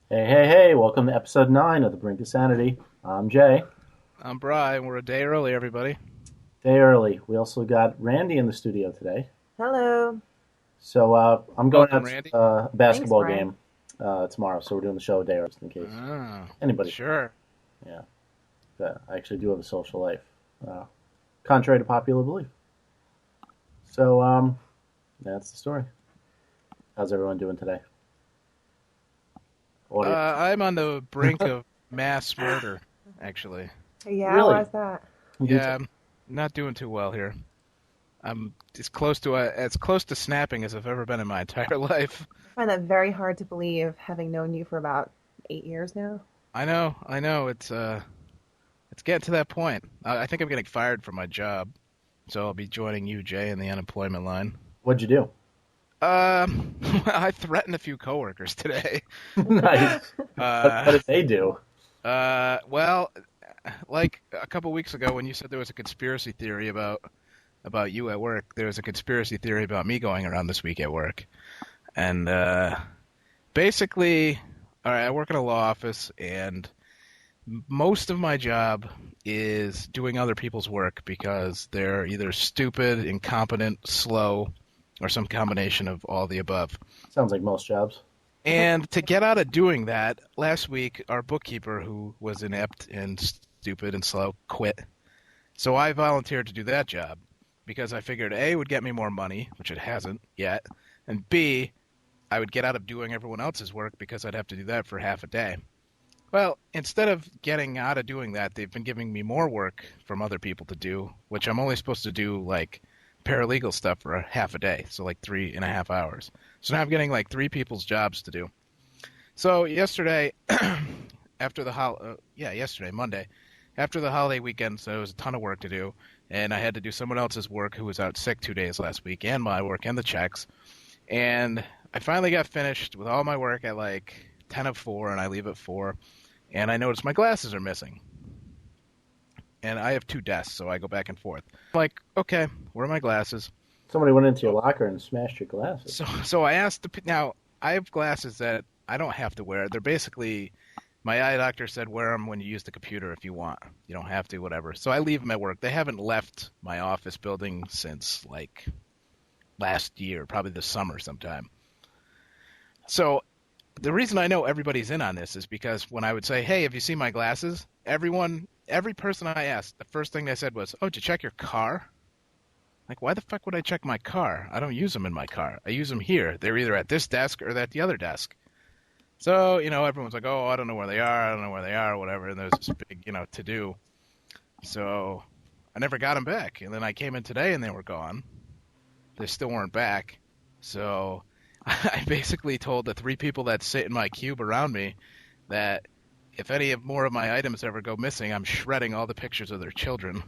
Hey, welcome to episode 9 of the Brink of Sanity. I'm Jay. I'm Brian. We're a day early, everybody. Day early. We also got Randy in the studio today. Hello. So I'm going Welcome, out to Randy. a Thanks, basketball Brian. game tomorrow, so we're doing the show a day early just in case Ah, anybody forgot. sure. Yeah, but I actually do have a social life, uh, contrary to popular belief. So that's the story. How's everyone doing today? Audience. I'm on the brink of mass murder, actually. Yeah, Really? why's that? You do Yeah, I'm not doing too well here. I'm as close to snapping as I've ever been in my entire life. I find that very hard to believe, having known you for about 8 years now. I know. It's getting to that point. I think I'm getting fired from my job, so I'll be joining you, Jay, in the unemployment line. What'd you do? I threatened a few coworkers today. Nice. What Uh, did they do? well, like a couple weeks ago when you said there was a conspiracy theory about you at work, there was a conspiracy theory about me going around this week at work. And basically, all right, I work in a law office, and most of my job is doing other people's work because they're either stupid, incompetent, slow, or some combination of all the above. Sounds like most jobs. And to get out of doing that, last week our bookkeeper, who was inept and stupid and slow, quit. So I volunteered to do that job because I figured A, it would get me more money, which it hasn't yet, and B, I would get out of doing everyone else's work because I'd have to do that for half a day. Well, instead of getting out of doing that, they've been giving me more work from other people to do, which I'm only supposed to do like paralegal stuff for a half a day, so like 3.5 hours. So now I'm getting like three people's jobs to do. So yesterday, after the yesterday, Monday, after the holiday weekend, so there was a ton of work to do, and I had to do someone else's work who was out sick 2 days last week, and my work and the checks. And I finally got finished with all my work at like 10 of 4, and I leave at 4, and I noticed my glasses are missing. And I have two desks, so I go back and forth. I'm like, okay, where are my glasses? Somebody went into your So, locker and smashed your glasses. so I asked now I have glasses that I don't have to wear. They're basically my eye doctor said wear them when you use the computer if you want. You don't have to, whatever. So I leave them at work. They haven't left my office building since like last year, probably this summer sometime. So the reason I know everybody's in on this is because when I would say, "Hey, have you seen my glasses?" Every person I asked, the first thing they said was, "Oh, did you check your car?" Like, why the fuck would I check my car? I don't use them in my car. I use them here. They're either at this desk or at the other desk. So, everyone's like, "Oh, I don't know where they are. I don't know where they are," or whatever. And there's this big, to do. So I never got them back. And then I came in today and they were gone. They still weren't back. So I basically told the three people that sit in my cube around me that if any of more of my items ever go missing, I'm shredding all the pictures of their children.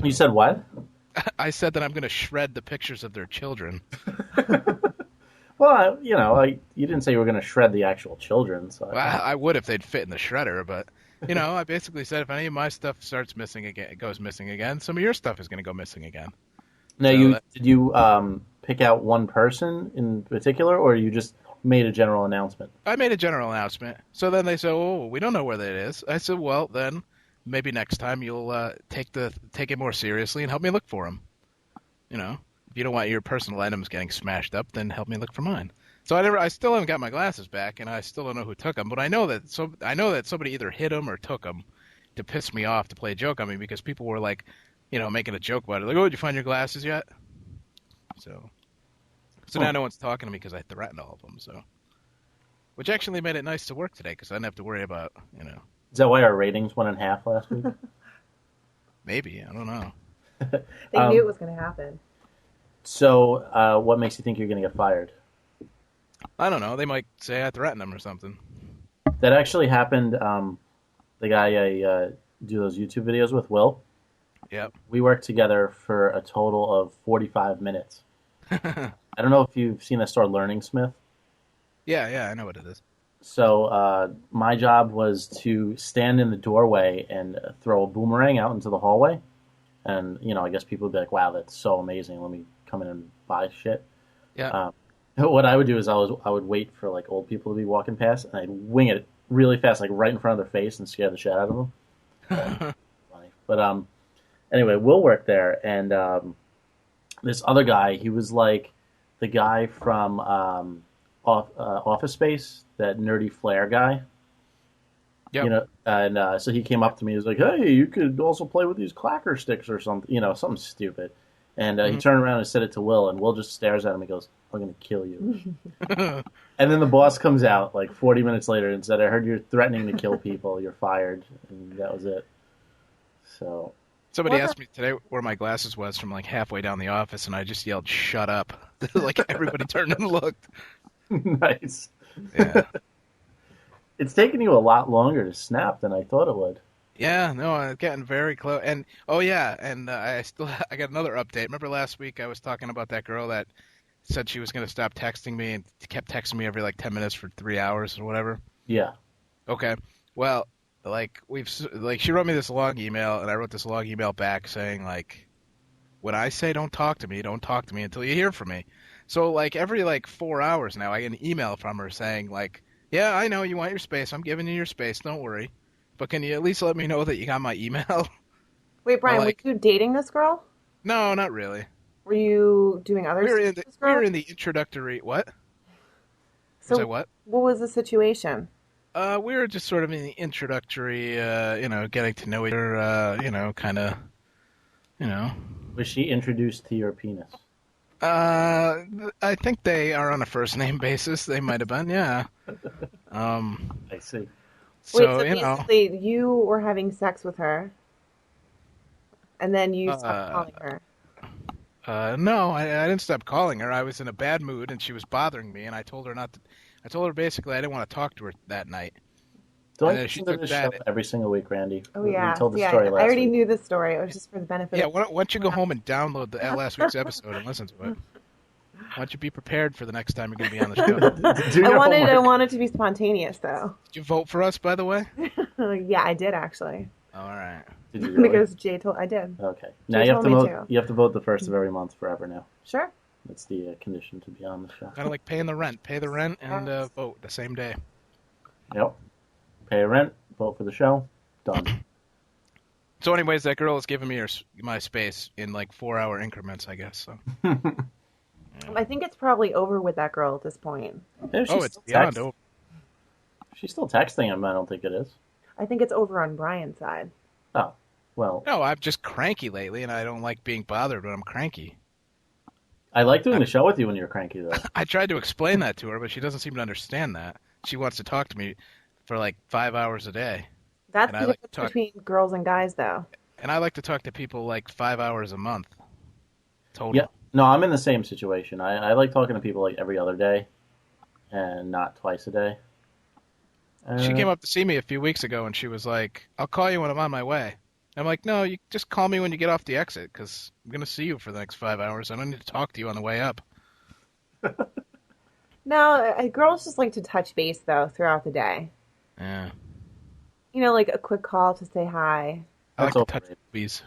You So said what? I said that I'm going to shred the pictures of their children. Well, you didn't say you were going to shred the actual children, so Well, I would if they'd fit in the shredder, but I basically said if any of my stuff starts missing again, it goes missing again. Some of your stuff is going to go missing again. now So you that, did you pick out one person in particular, or you just made a general announcement? I made a general announcement. So then they said, "Oh, we don't know where that is." I said, "Well, then maybe next time you'll take it more seriously and help me look for them. If you don't want your personal items getting smashed up, then help me look for mine." So I still haven't got my glasses back, and I still don't know who took them. But I know that somebody either hid them or took them to piss me off to play a joke on me because people were like, making a joke about it, like, "Oh, did you find your glasses yet?" So Hmm. now no one's talking to me because I threatened all of them. So, which actually made it nice to work today because I didn't have to worry about, Is that why our ratings went in half last week? maybe I don't know. They knew um, it was going to happen. so, what makes you think you're going to get fired? I don't know. They might say I threatened them or something. That actually happened. The guy I do those YouTube videos with, Will, Yep. we worked together for a total of 45 minutes. I don't know if you've seen the store Learning Smith. Yeah, I know what it is. So my job was to stand in the doorway and throw a boomerang out into the hallway. And, I guess people would be like, wow, that's so amazing. Let me come in and buy shit. Yeah. Um, What I would do is I would wait for like old people to be walking past, and I'd wing it really fast, like right in front of their face, and scare the shit out of them. Funny, but anyway, Will worked there, and this other guy, he was like the guy from Office Space, that nerdy Flair guy. Yep. And so he came up to me. He was like, "Hey, you could also play with these clacker sticks or something, something stupid." And he turned around and said it to Will, and Will just stares at him and goes, "I'm going to kill you." And then the boss comes out like 40 minutes later and said, "I heard you're threatening to kill people. You're fired." And that was it. So Somebody asked me today where my glasses was from like halfway down the office, and I just yelled, "Shut up!" Like everybody turned and looked. nice. Yeah. It's taken you a lot longer to snap than I thought it would. Yeah, no, I'm getting very close. And oh yeah, and I got another update. Remember last week I was talking about that girl that said she was going to stop texting me and kept texting me every like 10 minutes for 3 hours or whatever? Yeah. Okay. Well, she wrote me this long email, and I wrote this long email back saying like, when I say don't talk to me until you hear from me. So like every like 4 hours now I get an email from her saying like, yeah, I know you want your space. I'm giving you your space. Don't worry. But can you at least let me know that you got my email? Wait, Brian, were you dating this girl? No, not really. Were you doing other stuff with this girl? We were in the introductory... What? So what? What was the situation? We were just sort of in the introductory, getting to know each other, kind of, Was she introduced to your penis? I think they are on a first name basis. They might have been, yeah. I see. So, Wait, so basically you were having sex with her, and then you stopped calling her. No, I didn't stop calling her. I was in a bad mood, and she was bothering me, and I told her not to. I told her basically I didn't want to talk to her that night. Don't listen to this show every single week, Randy. Oh, yeah. We told the story last week. I already knew the story. It was just for the benefit of... why don't you go home and download the last week's episode and listen to it? Why don't you be prepared for the next time you're going to be on the show? I wanted to be spontaneous, though. Did you vote for us, by the way? Yeah, I did, actually. All right. Did you really? Because Jay told... I did. Okay. Now you have to vote the first of every month forever now. Sure. That's the condition to be on the show. Kind of like paying the rent. Pay the rent and vote the same day. Yep. Pay rent, vote for the show, done. So anyways, that girl is giving me my space in like 4-hour increments, I guess. So. Yeah. I think it's probably over with that girl at this point. It's beyond over. She's still texting him. I don't think it is. I think it's over on Brian's side. Oh, well. No, I'm just cranky lately, and I don't like being bothered when I'm cranky. I like doing the show with you when you're cranky, though. I tried to explain that to her, but she doesn't seem to understand that. She wants to talk to me for like 5 hours a day. That's the difference between girls and guys, though. And I like to talk to people like 5 hours a month. Total. Yeah. No, I'm in the same situation. I like talking to people like every other day and not twice a day. She came up to see me a few weeks ago, and she was like, I'll call you when I'm on my way. I'm like, no, you just call me when you get off the exit, because I'm going to see you for the next 5 hours. I don't need to talk to you on the way up. No, girls just like to touch base, though, throughout the day. Yeah. Like a quick call to say hi. I like to touch boobies.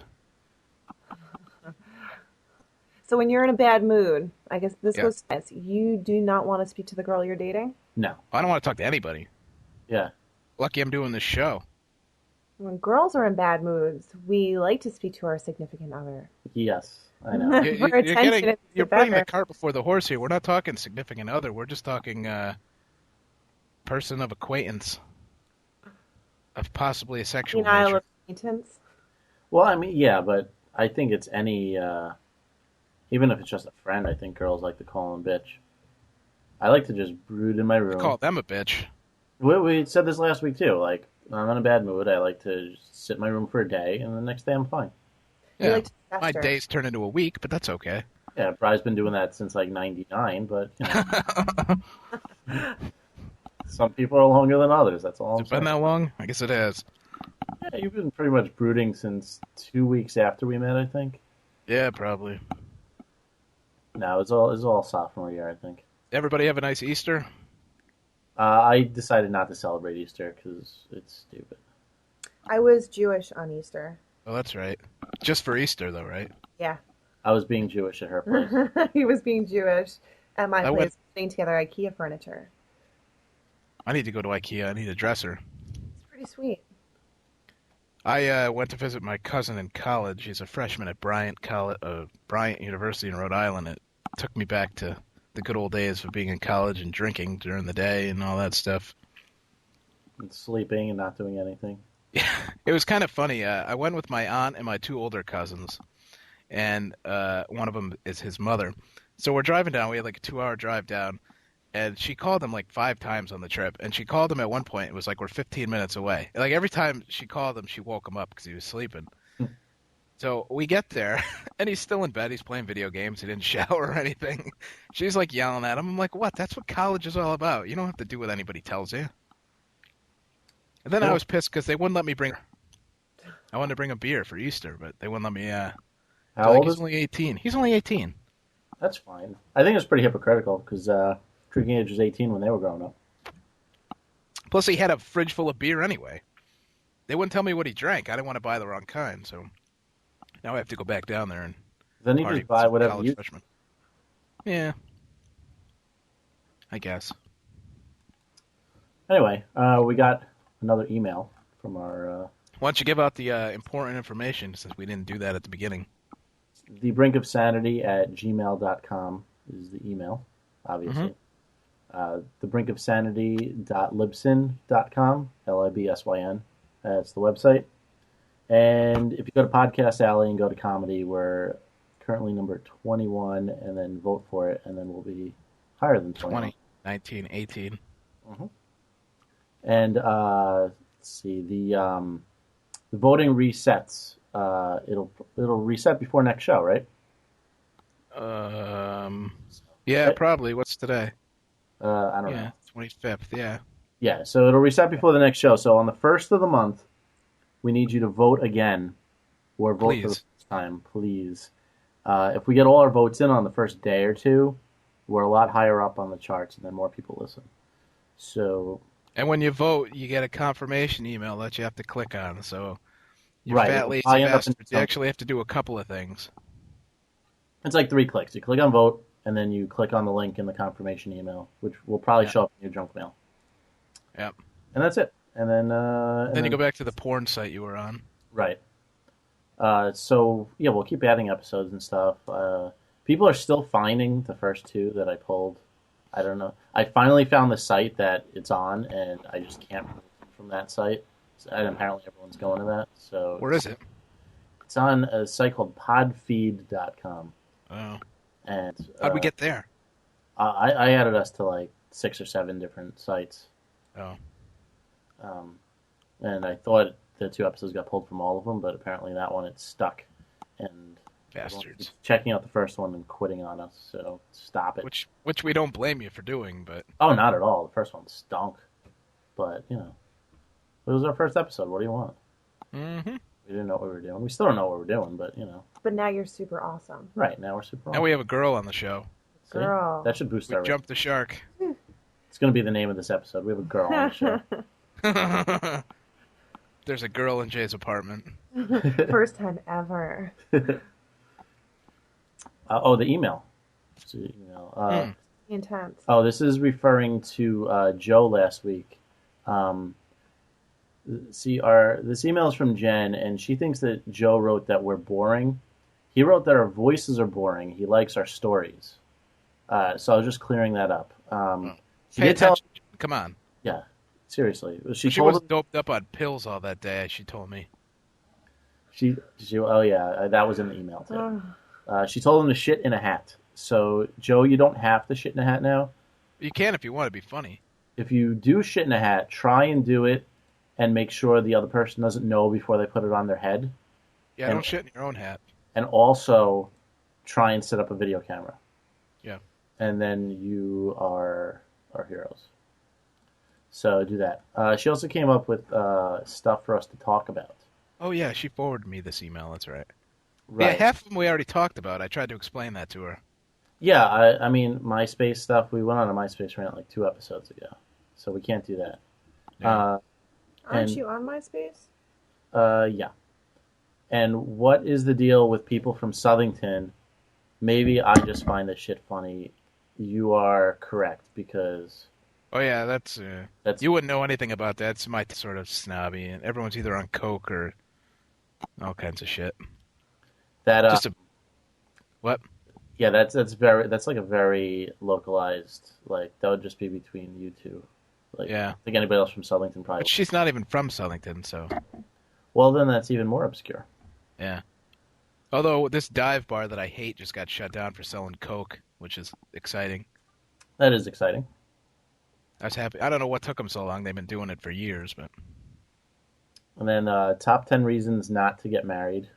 So when you're in a bad mood, I guess this goes as you do not want to speak to the girl you're dating? No. I don't want to talk to anybody. Yeah. Lucky I'm doing this show. When girls are in bad moods, we like to speak to our significant other. Yes, I know. You're putting the cart before the horse here. We're not talking significant other. We're just talking person of acquaintance, of possibly a sexual nature. Acquaintance? Well, I mean, yeah, but I think it's any, even if it's just a friend, I think girls like to call him bitch. I like to just brood in my room. Call them a bitch. We said this last week, too. Like, I'm in a bad mood. I like to just sit in my room for a day, and the next day I'm fine. Yeah, my days turn into a week, but that's okay. Yeah, Bry's been doing that since, like, 99, but, some people are longer than others. That's all I'm saying. Has it been that long? I guess it has. Yeah, you've been pretty much brooding since 2 weeks after we met, I think. Yeah, probably. No, it's all sophomore year, I think. Everybody have a nice Easter? I decided not to celebrate Easter because it's stupid. I was Jewish on Easter. Oh, that's right. Just for Easter, though, right? Yeah. I was being Jewish at her place. He was being Jewish at my place putting together IKEA furniture. I need to go to IKEA. I need a dresser. It's pretty sweet. I went to visit my cousin in college. He's a freshman at Bryant University in Rhode Island. It took me back to the good old days of being in college and drinking during the day and all that stuff. And sleeping and not doing anything. Yeah, it was kind of funny. I went with my aunt and my two older cousins, and one of them is his mother. So we're driving down. We had like a 2-hour drive down, and she called him like 5 times on the trip. And she called him at one point. It was like we're 15 minutes away. Like every time she called him, she woke him up because he was sleeping. So we get there, and he's still in bed. He's playing video games. He didn't shower or anything. She's like yelling at him. I'm like, what? That's what college is all about. You don't have to do what anybody tells you. And then I was pissed because they wouldn't let me bring. I wanted to bring a beer for Easter, but they wouldn't let me. How old is he's only 18. He's only 18. That's fine. I think it's pretty hypocritical because drinking age was 18 when they were growing up. Plus, he had a fridge full of beer anyway. They wouldn't tell me what he drank. I didn't want to buy the wrong kind, so now I have to go back down there and. Then you just buy whatever you. Freshman. Yeah. I guess. Anyway, we got another email from our... Why don't you give out the important information, since we didn't do that at the beginning? The Brink of Sanity at gmail.com is the email, obviously. The Brink of Sanity.libsyn.com, Libsyn. That's the website. And if you go to Podcast Alley and go to comedy, we're currently number 21, and then vote for it, and then we'll be higher than 20. 19, 18. And let's see, the voting resets. It'll reset before next show, right? Yeah, probably. What's today? I don't know. 25th. Yeah. Yeah, so it'll reset before the next show. So on the 1st of the month, we need you to vote again, or vote for the first time, please. If we get all our votes in on the first day or two, we're a lot higher up on the charts, and then more people listen. So. And when you vote, you get a confirmation email that you have to click on. So, you right. fat lazy bastards, you actually have to do a couple of things. It's like 3 clicks. You click on vote, and then you click on the link in the confirmation email, which will probably show up in your junk mail. Yep. And that's it. And then you go back to the porn site you were on. Right. So, yeah, we'll keep adding episodes and stuff. People are still finding the first 2 that I pulled. I don't know. I finally found the site that it's on, and I just can't remove it from that site. And apparently everyone's going to that. So where is it? It's on a site called podfeed.com. Oh. And how'd we get there? I added us to like 6 or 7 different sites. Oh. And I thought the 2 episodes got pulled from all of them, but apparently that one, it's stuck. And bastards. Checking out the first one and quitting on us, so stop it. Which we don't blame you for doing, but... Oh, not at all. The first one stunk. But, you know, it was our first episode. What do you want? Mm-hmm. We didn't know what we were doing. We still don't know what we're doing, but, you know. But now you're super awesome. Right, now we're super awesome. Now we have a girl on the show. See? Girl. That should boost our rating. Jump the shark. It's going to be the name of this episode. We have a girl on the show. There's a girl in Jay's apartment. First time ever. The email. Intense. Oh, this is referring to Joe last week. This email is from Jen, and she thinks that Joe wrote that we're boring. He wrote that our voices are boring. He likes our stories. So I was just clearing that up. Pay attention. Come on. Yeah, seriously. She wasn't doped up on pills all that day, she told me. Oh yeah, that was in the email too. She told him to shit in a hat. So, Joe, you don't have to shit in a hat now. You can if you want to be funny. If you do shit in a hat, try and do it and make sure the other person doesn't know before they put it on their head. Yeah, don't shit in your own hat. And also, try and set up a video camera. Yeah. And then you are our heroes. So, do that. She also came up with stuff for us to talk about. Oh, yeah, she forwarded me this email, that's right. Right. Yeah, half of them we already talked about. I tried to explain that to her. Yeah, I mean, MySpace stuff, we went on a MySpace rant like 2 episodes ago. So we can't do that. Yeah. Aren't you on MySpace? Yeah. And what is the deal with people from Southington? Maybe I just find this shit funny. you are correct because Oh yeah, that's you wouldn't know anything about that. It's my sort of snobby, and everyone's either on coke or all kinds of shit. that. Just a what? Yeah, that's like a very localized, like that would just be between you two. Like I Yeah, don't think anybody else from Southington probably. but she's not even from Southington, so Well, then that's even more obscure. yeah. Although this dive bar that I hate just got shut down for selling coke, which is exciting. That is exciting. I was happy. I don't know what took them so long. They've been doing it for years, but And then top 10 reasons not to get married.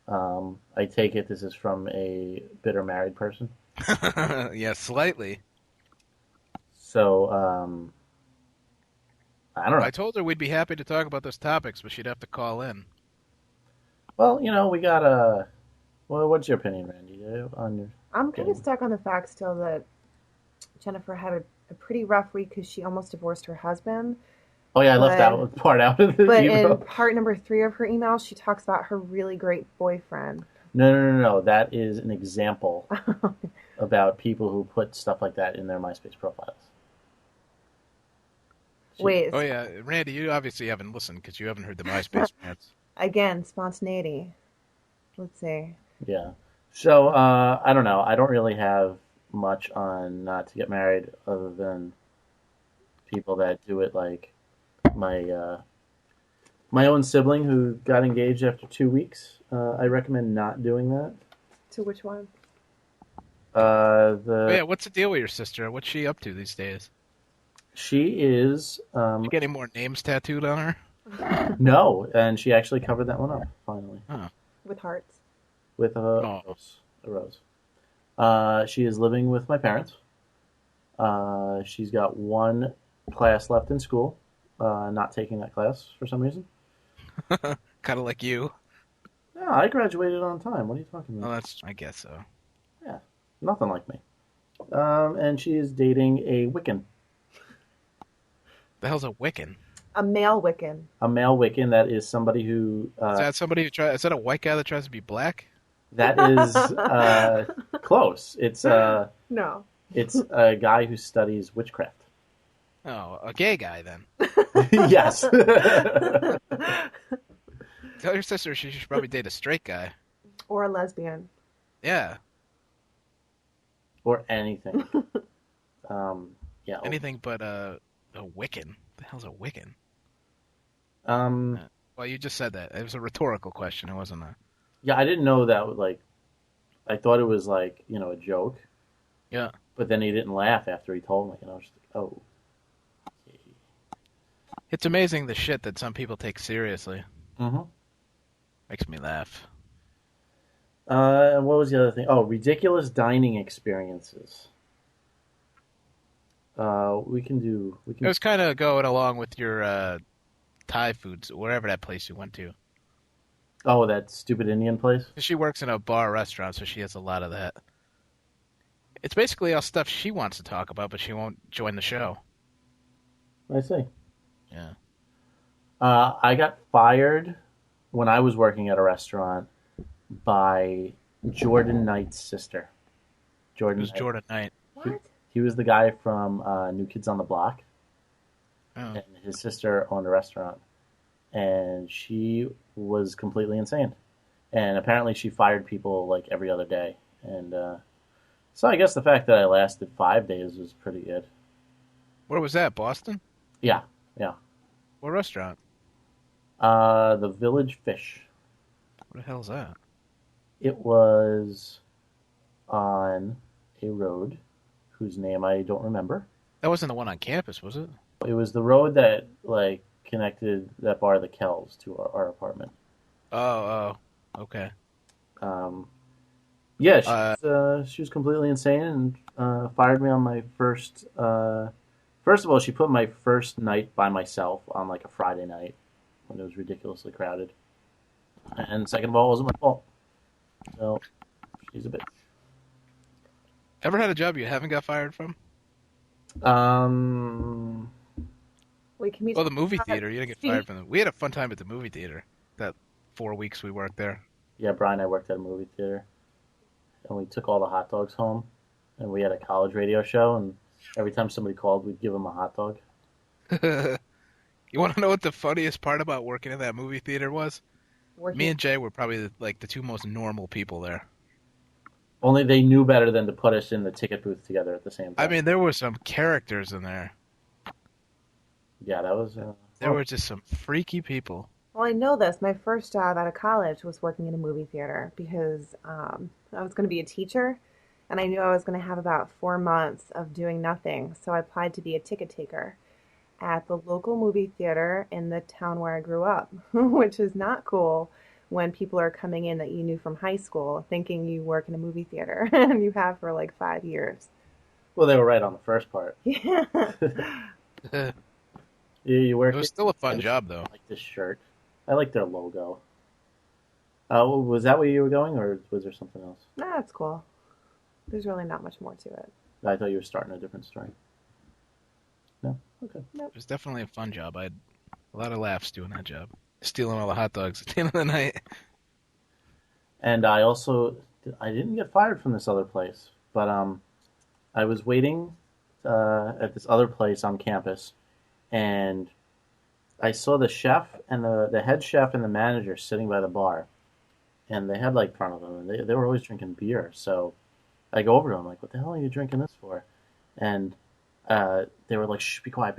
I take it this is from a bitter married person. yeah, slightly. So I don't know. I told her we'd be happy to talk about those topics, but she'd have to call in. Well, we got a. Well, what's your opinion, Randy, on your? I'm kind of Okay. stuck on the fact still that Jennifer had a pretty rough week because she almost divorced her husband. Oh yeah, I left But that part out of the but in email. part number 3 of her email, she talks about her really great boyfriend. No, no, no, no. That is an example about people who put stuff like that in their MySpace profiles. Wait, Oh yeah, Randy, you obviously haven't listened because you haven't heard the MySpace rants. again, spontaneity. Let's see. Yeah. So I don't know. I don't really have much on not to get married, other than people that do it, like my my own sibling who got engaged after 2 weeks. I recommend not doing that. To which one? Oh The yeah, what's the deal with your sister? What's she up to these days? She is You get any more names tattooed on her? no, and she actually covered that one up finally Huh. With hearts. with a Oh. rose. A rose. She is living with my parents. She's got one class left in school. Not taking that class for some reason. Kind of like you. Yeah, I graduated on time. What are you talking Oh, about? I guess so. Yeah, nothing like me. And she is dating a Wiccan, The hell's a Wiccan? A male Wiccan. a male Wiccan. That is somebody who Is that somebody who tries? Is that a white guy that tries to be black? that is close. No. It's a guy who studies witchcraft. Oh, a gay guy then. Yes. Tell your sister she should probably date a straight guy. Or a lesbian. Yeah, Or anything. Yeah. anything but a Wiccan. The hell's a Wiccan? Um, Well, you just said that. It was a rhetorical question. It wasn't a. yeah, I didn't know that. Like, I thought it was like a joke. Yeah. But then he didn't laugh after he told me, and I was just like, oh. Okay. It's amazing the shit that some people take seriously. Mm-hmm. Makes me laugh. What was the other thing? Oh, ridiculous dining experiences. We can do. We It can. was kind of going along with your Thai foods, wherever that place you went to. Oh, that stupid Indian place. She works in a bar restaurant, so she has a lot of that. It's basically all stuff she wants to talk about, but she won't join the show. I see. Yeah. I got fired when I was working at a restaurant by Jordan Knight's sister. Jordan. Who's Knight. Jordan Knight? What? He was the guy from New Kids on the Block, Oh. and his sister owned a restaurant, and she was completely insane. And apparently, she fired people like every other day. And so I guess the fact that I lasted 5 days was pretty good. Where was that? Boston? Yeah, yeah. What restaurant? The Village Fish. What the hell's that? It was on a road whose name I don't remember. That wasn't the one on campus, was it? It was the road that like connected that bar, the Kells, to our apartment. Oh, okay. Yeah, she was completely insane and fired me on my first. First of all, she put my first night by myself on like a Friday night when it was ridiculously crowded. And second of all, it wasn't my fault. So she's a bitch. Ever had a job you haven't got fired from? Wait, can we Well, the talk movie about theater. You didn't get fired from them. We had a fun time at the movie theater. That 4 weeks we worked there. Yeah, Brian and I worked at a movie theater, and we took all the hot dogs home, and we had a college radio show, and every time somebody called, we'd give them a hot dog. You want to know what the funniest part about working in that movie theater was? Me Working. and Jay were probably like the two most normal people there. Only they knew better than to put us in the ticket booth together at the same I time. mean, there were some characters in there. Yeah, that was. There were just some freaky people. Well, I know this. My first job out of college was working in a movie theater because I was going to be a teacher, and I knew I was going to have about 4 months of doing nothing. So I applied to be a ticket taker at the local movie theater in the town where I grew up, which is not cool when people are coming in that you knew from high school thinking you work in a movie theater and you have for like 5 years. Well, they were right on the first part. Yeah. It You work. was still a fun job, though. I like this shirt. I like their logo. Was that where you were going, or was there something else? Nah, that's cool. There's really not much more to it. I thought you were starting a different story. No? Okay. It was definitely a fun job. I had a lot of laughs doing that job. Stealing all the hot dogs at the end of the night. And I didn't get fired from this other place, but I was waiting at this other place on campus, and I saw the chef and the head chef and the manager sitting by the bar, and they had like front of them, and they were always drinking beer. So I go over to them like, "What the hell are you drinking this for?" And they were like, "Shh, be quiet,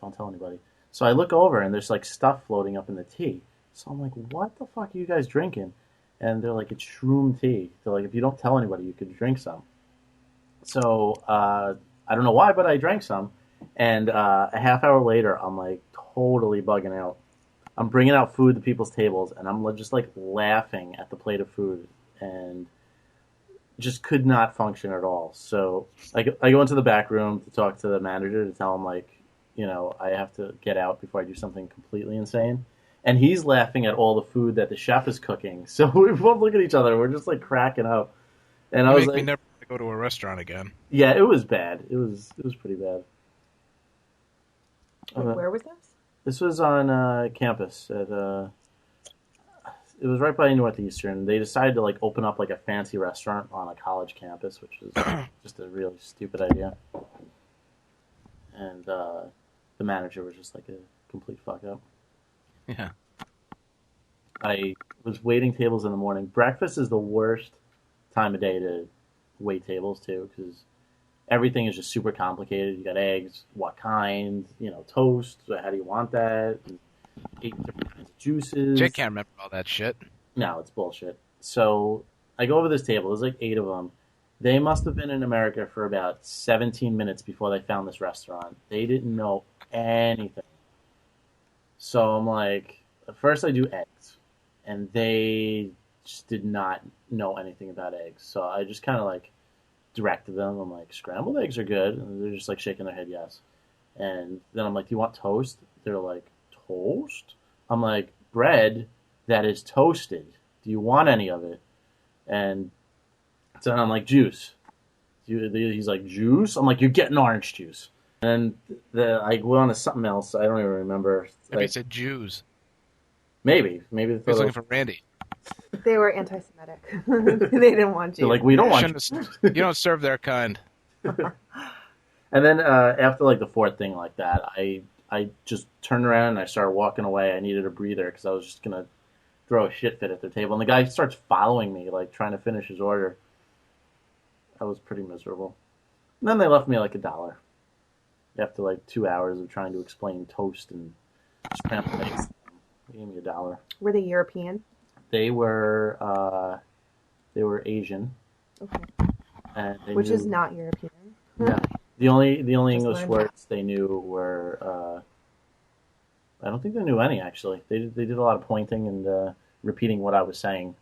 don't tell anybody." So I look over, and there's like stuff floating up in the tea. So I'm like, "What the fuck are you guys drinking?" And they're like, "It's shroom tea." They're like, "If you don't tell anybody, you could drink some." So I don't know why, but I drank some. And a half hour later, I'm like totally bugging out. I'm bringing out food to people's tables, and I'm just like laughing at the plate of food, and just could not function at all. So I go into the back room to talk to the manager to tell him like, I have to get out before I do something completely insane. And he's laughing at all the food that the chef is cooking. So we both look at each other. We're just like cracking up. And I was Make me like, never go to a restaurant again. yeah, it was bad. It was pretty bad. Wait, where was this? This was on campus it was right by Northeastern. They decided to like open up like a fancy restaurant on a college campus, which is just a really stupid idea. And the manager was just like a complete fuck up. Yeah. I was waiting tables in the morning. Breakfast is the worst time of day to wait tables too, because everything is just super complicated. You got eggs, what kind? Toast. How do you want that? And 8 different kinds of juices. Jake can't remember all that shit. No, it's bullshit. So I go over this table. There's like 8 of them. They must have been in America for about 17 minutes before they found this restaurant. They didn't know anything. So I'm like, first I do eggs, and they just did not know anything about eggs. So I just kind of like directed them. I'm like, scrambled eggs are good. And they're just like shaking their head yes. And then I'm like, do you want toast? They're like, toast? I'm like, bread that is toasted. Do you want any of it? And so I'm like, juice. He's like, juice? I'm like, you're getting orange juice. And I went on to something else. I don't even remember. Maybe it said Jews. Maybe. He was looking for Randy. They were anti-Semitic. They didn't want you. They're like, we don't want you. You don't serve their kind. And then after like the fourth thing like that, I just turned around and I started walking away. I needed a breather because I was just going to throw a shit fit at their table. And the guy starts following me, like trying to finish his order. I was pretty miserable. And then they left me like $1 after like 2 hours of trying to explain toast and scrambled eggs. They gave me $1. Were they European? They were Asian. Okay. And Which is not European. Yeah. The only Just English learned words they knew were I don't think they knew any actually. They did a lot of pointing and repeating what I was saying.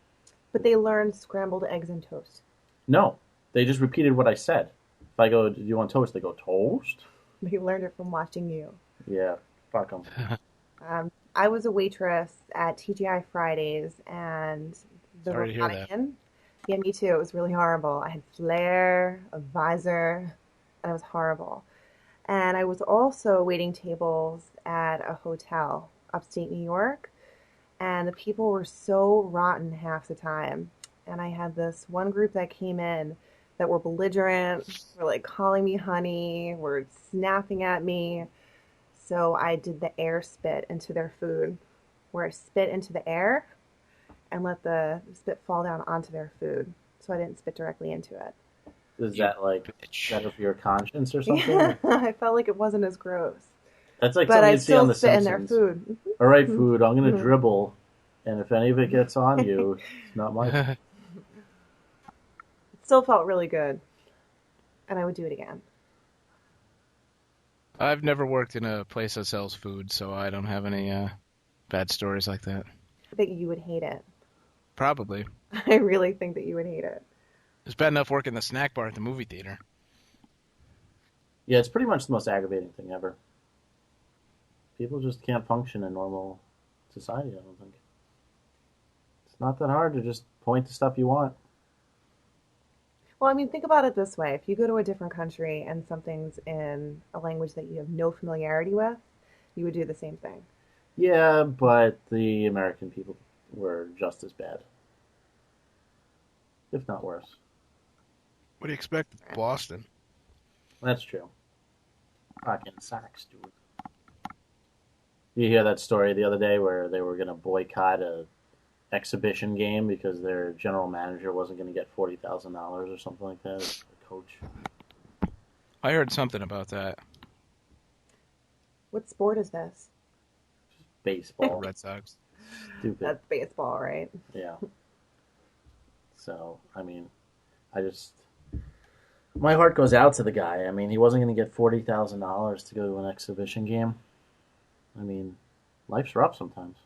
But they learned scrambled eggs and toast. No, they just repeated what I said. If I go, do you want toast? They go, toast? They learned it from watching you. Yeah, fuck them. I was a waitress at TGI Fridays, and the Sorry to hear that. Rotanian. Yeah, me too. It was really horrible. I had flare, a visor, and it was horrible. And I was also waiting tables at a hotel upstate New York, and the people were so rotten half the time. And I had this one group that came in that were belligerent, were like calling me honey, were snapping at me. So I did the air spit into their food, where I spit into the air and let the spit fall down onto their food. So I didn't spit directly into it. Is You that like bitch. better for your conscience or something? Yeah, I felt like it wasn't as gross. That's like But something I you'd see on still The spit in their Simpsons. food. All right, Mhm. food, I'm going to Mhm. dribble, and if any of it gets on you, it's not my fault. It still felt really good, and I would do it again. I've never worked in a place that sells food, so I don't have any bad stories like that. I think you would hate it. Probably. I really think that you would hate it. It's bad enough working the snack bar at the movie theater. Yeah, it's pretty much the most aggravating thing ever. People just can't function in normal society, I don't think. It's not that hard to just point to stuff you want. Well, I mean, think about it this way. If you go to a different country and something's in a language that you have no familiarity with, you would do the same thing. Yeah, but the American people were just as bad, if not worse. What do you expect, Boston? That's true. Fucking sucks, dude. You hear that story the other day where they were going to boycott a exhibition game because their general manager wasn't going to get $40,000 or something like that as a coach? I heard something about that. What sport is this? Baseball. Red Sox. Stupid. That's baseball, right? Yeah. So, I mean, I just... My heart goes out to the guy. I mean, he wasn't going to get $40,000 to go to an exhibition game. I mean, life's rough sometimes.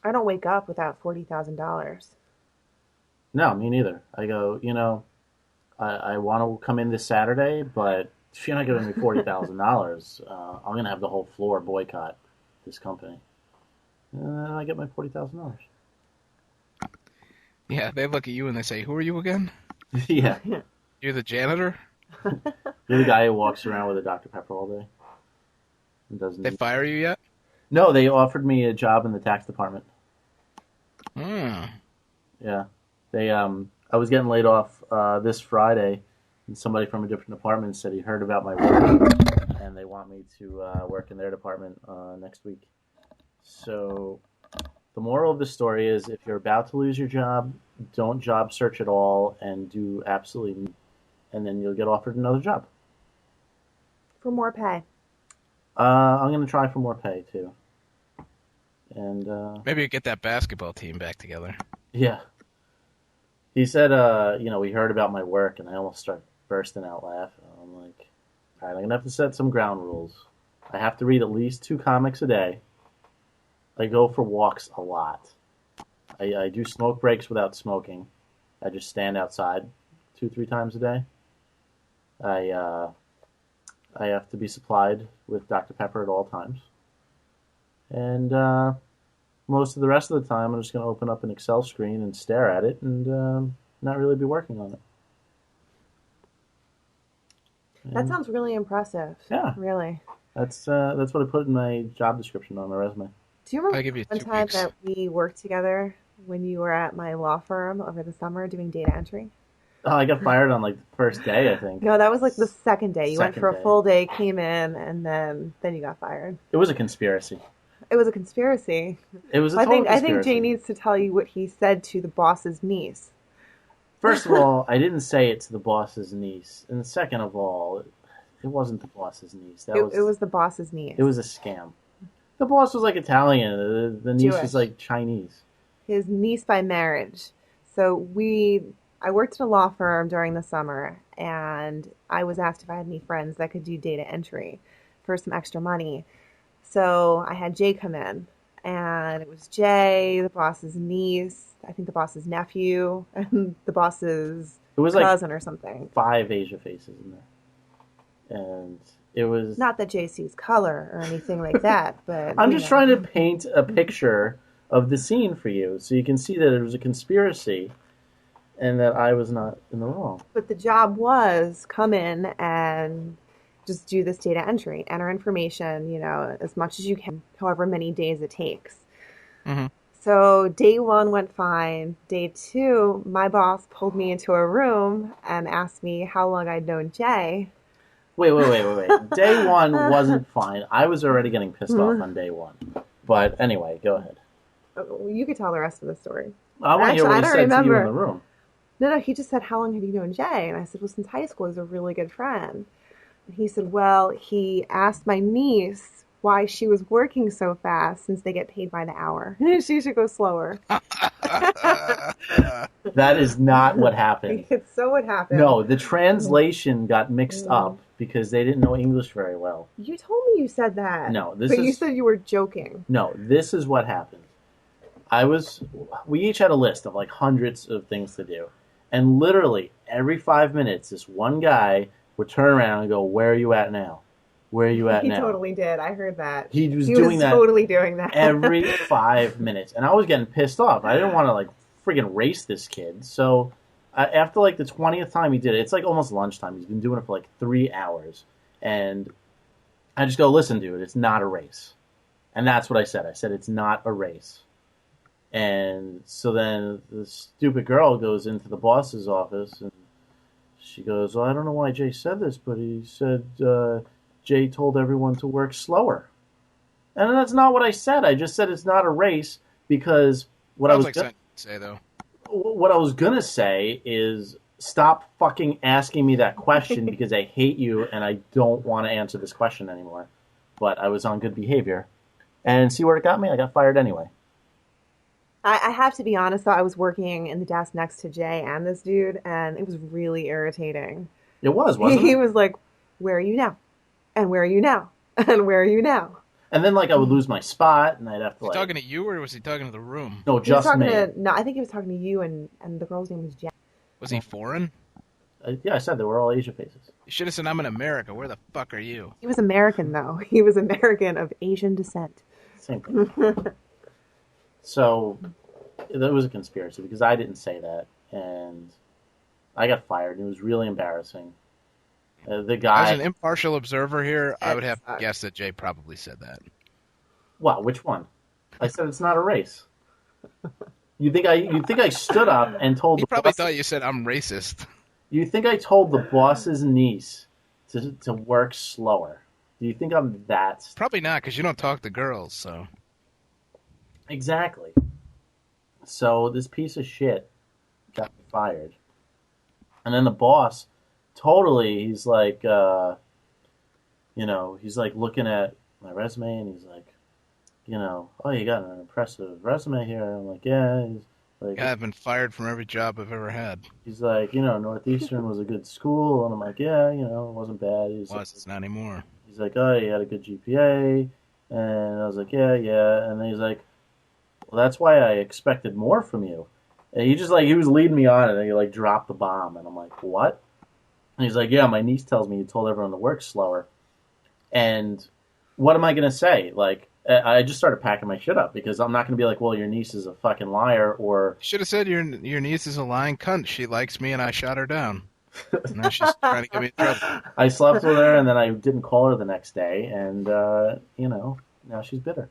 I don't wake up without $40,000. No, me neither. I go, I want to come in this Saturday, but if you're not giving me $40,000, I'm going to have the whole floor boycott this company. And then I get my $40,000. Yeah, they look at you and they say, "Who are you again? Yeah. You're the janitor?" You're the guy who walks around with a Dr. Pepper all day. And doesn't They fire you yet? No, they offered me a job in the tax department. Hmm. Yeah. I was getting laid off this Friday, and somebody from a different department said he heard about my work, and they want me to work in their department next week. So the moral of the story is if you're about to lose your job, don't job search at all and do absolutely nothing, and then you'll get offered another job. For more pay. I'm going to try for more pay, too. And, Maybe you get that basketball team back together. yeah. He said, we heard about my work, and I almost start bursting out laughing. I'm like, all right, I'm going to have to set some ground rules. I have to read at least 2 comics a day. I go for walks a lot. I do smoke breaks without smoking. I just stand outside 2-3 times a day. I have to be supplied with Dr. Pepper at all times. And most of the rest of the time, I'm just going to open up an Excel screen and stare at it and not really be working on it. That sounds really impressive. Yeah. Really. That's what I put in my job description on my resume. Do you remember I give you one 2 time weeks. that we worked together when you were at my law firm over the summer doing data entry? Oh, I got fired on like the first day, I think. No, that was like the second day. You went Second for a day. full day, came in, and then you got fired. It was a conspiracy. It was a conspiracy. It was a I total think conspiracy. Jay needs to tell you what he said to the boss's niece. First of all, I didn't say it to the boss's niece, and second of all, it wasn't the boss's niece. It was the boss's niece. It was a scam. The boss was like Italian. The niece Jewish. was like Chinese. His niece by marriage. So I worked at a law firm during the summer, and I was asked if I had any friends that could do data entry for some extra money. So I had Jay come in, and it was Jay, the boss's niece, I think the boss's nephew, and the boss's It was like cousin or something. 5 Asia faces in there, and it was. Not that Jay sees color or anything like that, but I'm just trying to paint a picture of the scene for you, so you can see that it was a conspiracy, and that I was not in the wrong. But the job was come in and just do this data entry, enter information, as much as you can, however many days it takes. Mm-hmm. So day one went fine. Day two, my boss pulled me into a room and asked me how long I'd known Jay. Wait. Day one wasn't fine. I was already getting pissed off on day one. But anyway, go ahead. You could tell the rest of the story. I want to hear what he said to you in the room. No, he just said, how long have you known Jay? And I said, well, since high school. He's a really good friend. And he said, well, he asked my niece why she was working so fast since they get paid by the hour. She should go slower. That is not what happened. It's so what happened. No, the translation got mixed up because they didn't know English very well. You told me you said that. No, you said you were joking. No, this is what happened. We each had a list of like hundreds of things to do. And literally every 5 minutes, this one guy would turn around and go, where are you at now? Where are you at now? He totally did. I heard that. He was totally doing that. every 5 minutes. And I was getting pissed off. I didn't want to like friggin' race this kid. So after like the 20th time he did it, it's like almost lunchtime. He's been doing it for like 3 hours. And I just go, listen, dude, it's not a race. And that's what I said. I said, it's not a race. And so then the stupid girl goes into the boss's office and she goes, well, I don't know why Jay said this, but he said Jay told everyone to work slower. And that's not what I said. I just said it's not a race because what I was going to say, though. What I was going to say is stop fucking asking me that question because I hate you and I don't want to answer this question anymore. But I was on good behavior. And see where it got me? I got fired anyway. I have to be honest, though. I was working in the desk next to Jay and this dude, and it was really irritating. It wasn't He it? was like, where are you now? And where are you now? And where are you now? And then, like, I would lose my spot, and I'd have to, Was he talking to you, or was he talking to the room? No, just me. No, I think he was talking to you, and the girl's name was Jen. Was he foreign? Yeah, I said they were all Asia faces. You should have said, I'm in America. Where the fuck are you? He was American, though. He was American of Asian descent. Same thing. So, that was a conspiracy, because I didn't say that, and I got fired, and it was really embarrassing. The guy... As an impartial observer here, I would have to guess that Jay probably said that. What? Which one? I said it's not a race. You think I stood up and told He probably thought you said I'm racist. You think I told the boss's niece to work slower? Do you think I'm that... Probably not, because you don't talk to girls, so... Exactly. So this piece of shit got me fired. And then the boss, totally, he's like, he's like looking at my resume and he's like, oh, you got an impressive resume here. And I'm like, yeah. He's like, yeah, I've been fired from every job I've ever had. He's like, Northeastern was a good school. And I'm like, yeah, it wasn't bad. It's not anymore. He's like, oh, you had a good GPA. And I was like, yeah. And then he's like, well, that's why I expected more from you. And he was leading me on, and he like dropped the bomb, and I'm like, what? And he's like, yeah, my niece tells me you told everyone to work slower. And what am I going to say? Like, I just started packing my shit up because I'm not going to be like, well, your niece is a fucking liar, or... You should have said your niece is a lying cunt. She likes me, and I shot her down. Now she's trying to get me in trouble. I slept with her, and then I didn't call her the next day, and, now she's bitter.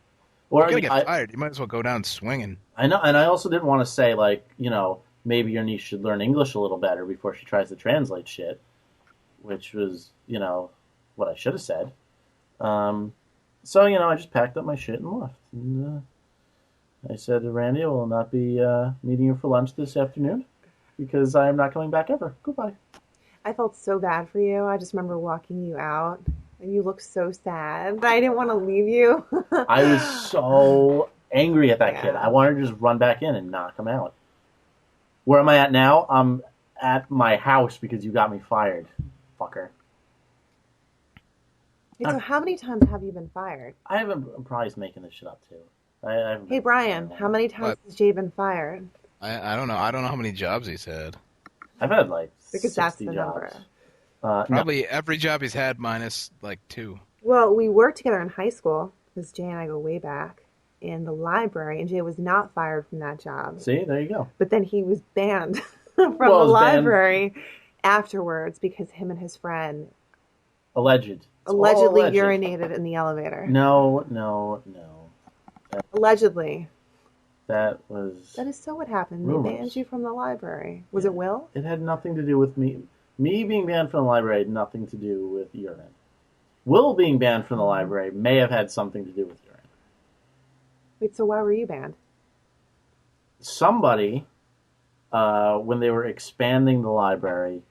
Or you're going to get fired. You might as well go down swinging. I know, and I also didn't want to say, like, maybe your niece should learn English a little better before she tries to translate shit, which was, what I should have said. So, I just packed up my shit and left. And I said to Randy, I will not be meeting you for lunch this afternoon because I am not coming back ever. Goodbye. I felt so bad for you. I just remember walking you out. And you looked so sad. I didn't want to leave you. I was so angry at that kid. I wanted to just run back in and knock him out. Where am I at now? I'm at my house because you got me fired, fucker. So how many times have you been fired? I'm probably making this shit up too. Hey Brian, how many times has Jay been fired? I don't know. I don't know how many jobs he's had. I've had like because 60 that's the jobs. number. Probably every job he's had minus like 2. Well, we worked together in high school because Jay and I go way back in the library, and Jay was not fired from that job. See, there you go. But then he was banned from the library afterwards because him and his friend allegedly urinated in the elevator. No. Allegedly. That was That is so what happened. They rumors. banned you from the library. Was it Will? It had nothing to do with me. Me being banned from the library had nothing to do with urine. Will being banned from the library may have had something to do with urine. Wait, so why were you banned? Somebody, when they were expanding the library,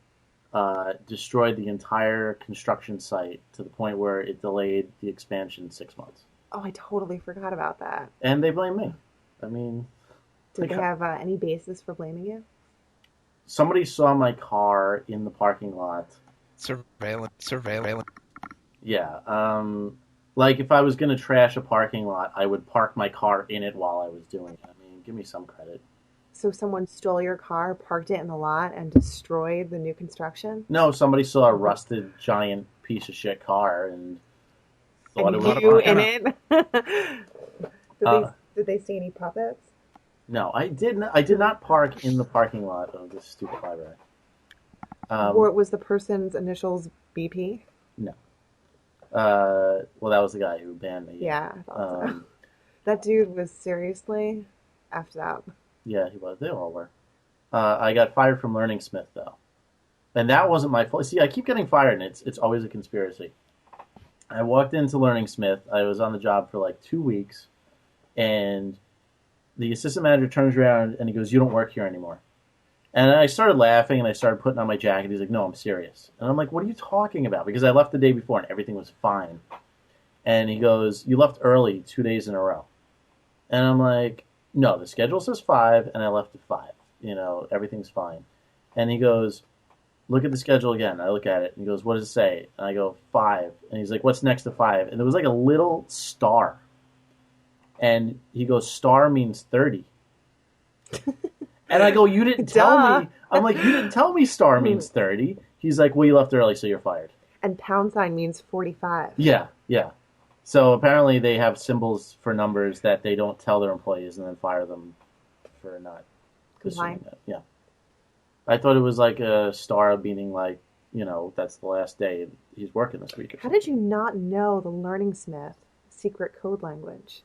destroyed the entire construction site to the point where it delayed the expansion 6 months. Oh, I totally forgot about that. And they blame me. I mean, Did they have any basis for blaming you? somebody saw my car in the parking lot. Surveillance. Yeah. Like if I was going to trash a parking lot, I would park my car in it while I was doing it. I mean, give me some credit. So someone stole your car, parked it in the lot, and destroyed the new construction? No, somebody saw a rusted giant piece of shit car and thought And it was you a in it? Did they see any puppets? No, I did not park in the parking lot of this stupid library. Or was the person's initials BP? No. Well, that was the guy who banned me. Yeah, I thought so. That dude was seriously effed up. Yeah, he was. They all were. I got fired from Learning Smith, though. And that wasn't my fault. See, I keep getting fired, and it's always a conspiracy. I walked into Learning Smith. I was on the job for like 2 weeks, and the assistant manager turns around and he goes, "You don't work here anymore." And I started laughing, and I started putting on my jacket. He's like, "No, I'm serious." And I'm like, "What are you talking about?" Because I left the day before, and everything was fine. And he goes, "You left early 2 days in a row." And I'm like, "No, the schedule says 5, and I left at 5. You know, everything's fine." And he goes, "Look at the schedule again." I look at it, and he goes, "What does it say?" And I go, 5. And he's like, "What's next to 5?" And there was like a little star. And he goes, "Star means 30." And I go, "You didn't tell me." I'm like, "You didn't tell me star means 30. He's like, "Well, you left early, so you're fired." And pound sign means 45. Yeah. So apparently they have symbols for numbers that they don't tell their employees and then fire them for not assuming that. Yeah. I thought it was like a star meaning like, that's the last day he's working this week. How did you not know the Learning Smith secret code language?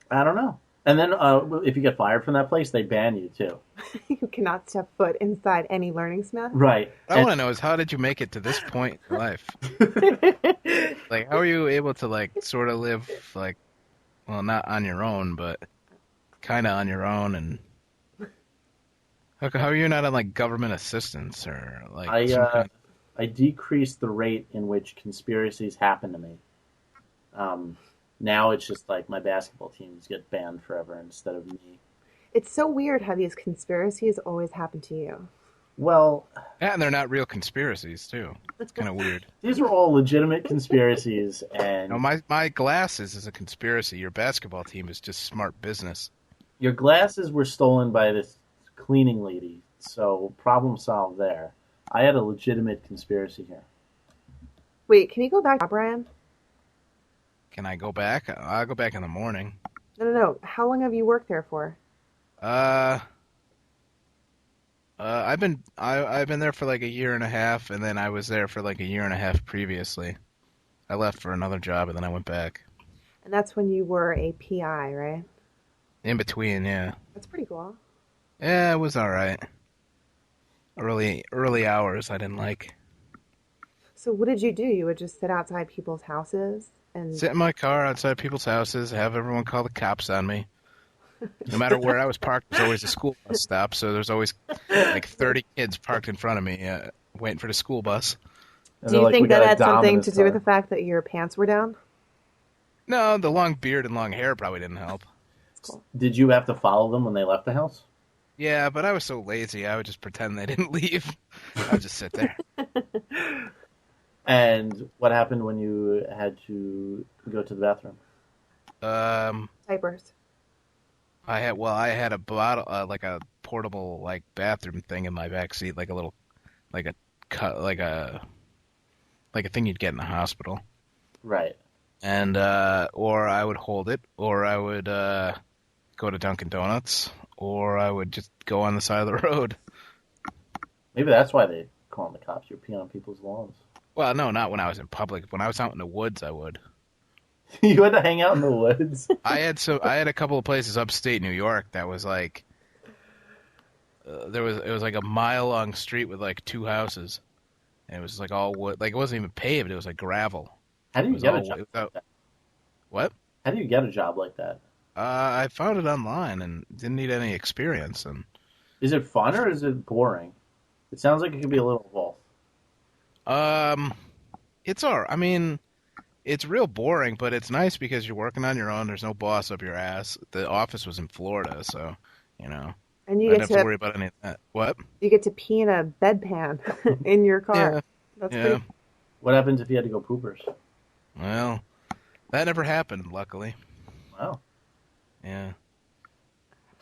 I don't know. And then if you get fired from that place, they ban you too. You cannot step foot inside any Learning Smith? Right. I want to know is how did you make it to this point in life? Like, how are you able to, like, sort of live, like, well, not on your own, but kind of on your own, and how are you not on, like, government assistance or, like, I decreased the rate in which conspiracies happen to me. Now it's just like my basketball teams get banned forever instead of me. It's so weird how these conspiracies always happen to you. Well, and they're not real conspiracies too. It's kind of weird. These are all legitimate conspiracies, and my glasses is a conspiracy. Your basketball team is just smart business. Your glasses were stolen by this cleaning lady, so problem solved there. I had a legitimate conspiracy here. Wait, can you go back, Brian? Can I go back? I'll go back in the morning. No. How long have you worked there for? I've been there for like a year and a half, and then I was there for like a year and a half previously. I left for another job, and then I went back. And that's when you were a PI, right? In between, yeah. That's pretty cool. Yeah, it was all right. Early hours I didn't like. So what did you do? You would just sit outside people's houses and sit in my car outside people's houses, have everyone call the cops on me. No matter where I was parked, there's always a school bus stop, so there's always like 30 kids parked in front of me waiting for the school bus. Do you think that had something to do with the fact that your pants were down? No, the long beard and long hair probably didn't help. Cool. Did you have to follow them when they left the house? Yeah, but I was so lazy, I would just pretend they didn't leave. I would just sit there. And what happened when you had to go to the bathroom? Diapers. I had a bottle, like a portable, like bathroom thing in my back seat, like a little, like a thing you'd get in the hospital. Right. And or I would hold it, or I would go to Dunkin' Donuts, or I would just go on the side of the road. Maybe that's why they call the cops. You're peeing on people's lawns. Well, no, not when I was in public. When I was out in the woods, I would. You had to hang out in the woods. I had a couple of places upstate New York that was like it was like a mile long street with like two houses, and it was like all wood. Like it wasn't even paved; it was like gravel. How do It you was get a all job like that? what? How do you get a job like that? I found it online and didn't need any experience. And Is it fun or is it boring? It sounds like it could be a little of both. it's all. I mean, it's real boring, but it's nice because you're working on your own. There's no boss up your ass. The office was in Florida, so you know And I you didn't get have to to worry about any of that. What? you get to pee in a bedpan in your car. Yeah, That's yeah. pretty. What happens if you had to go poopers? Well, that never happened, luckily. Wow. Yeah.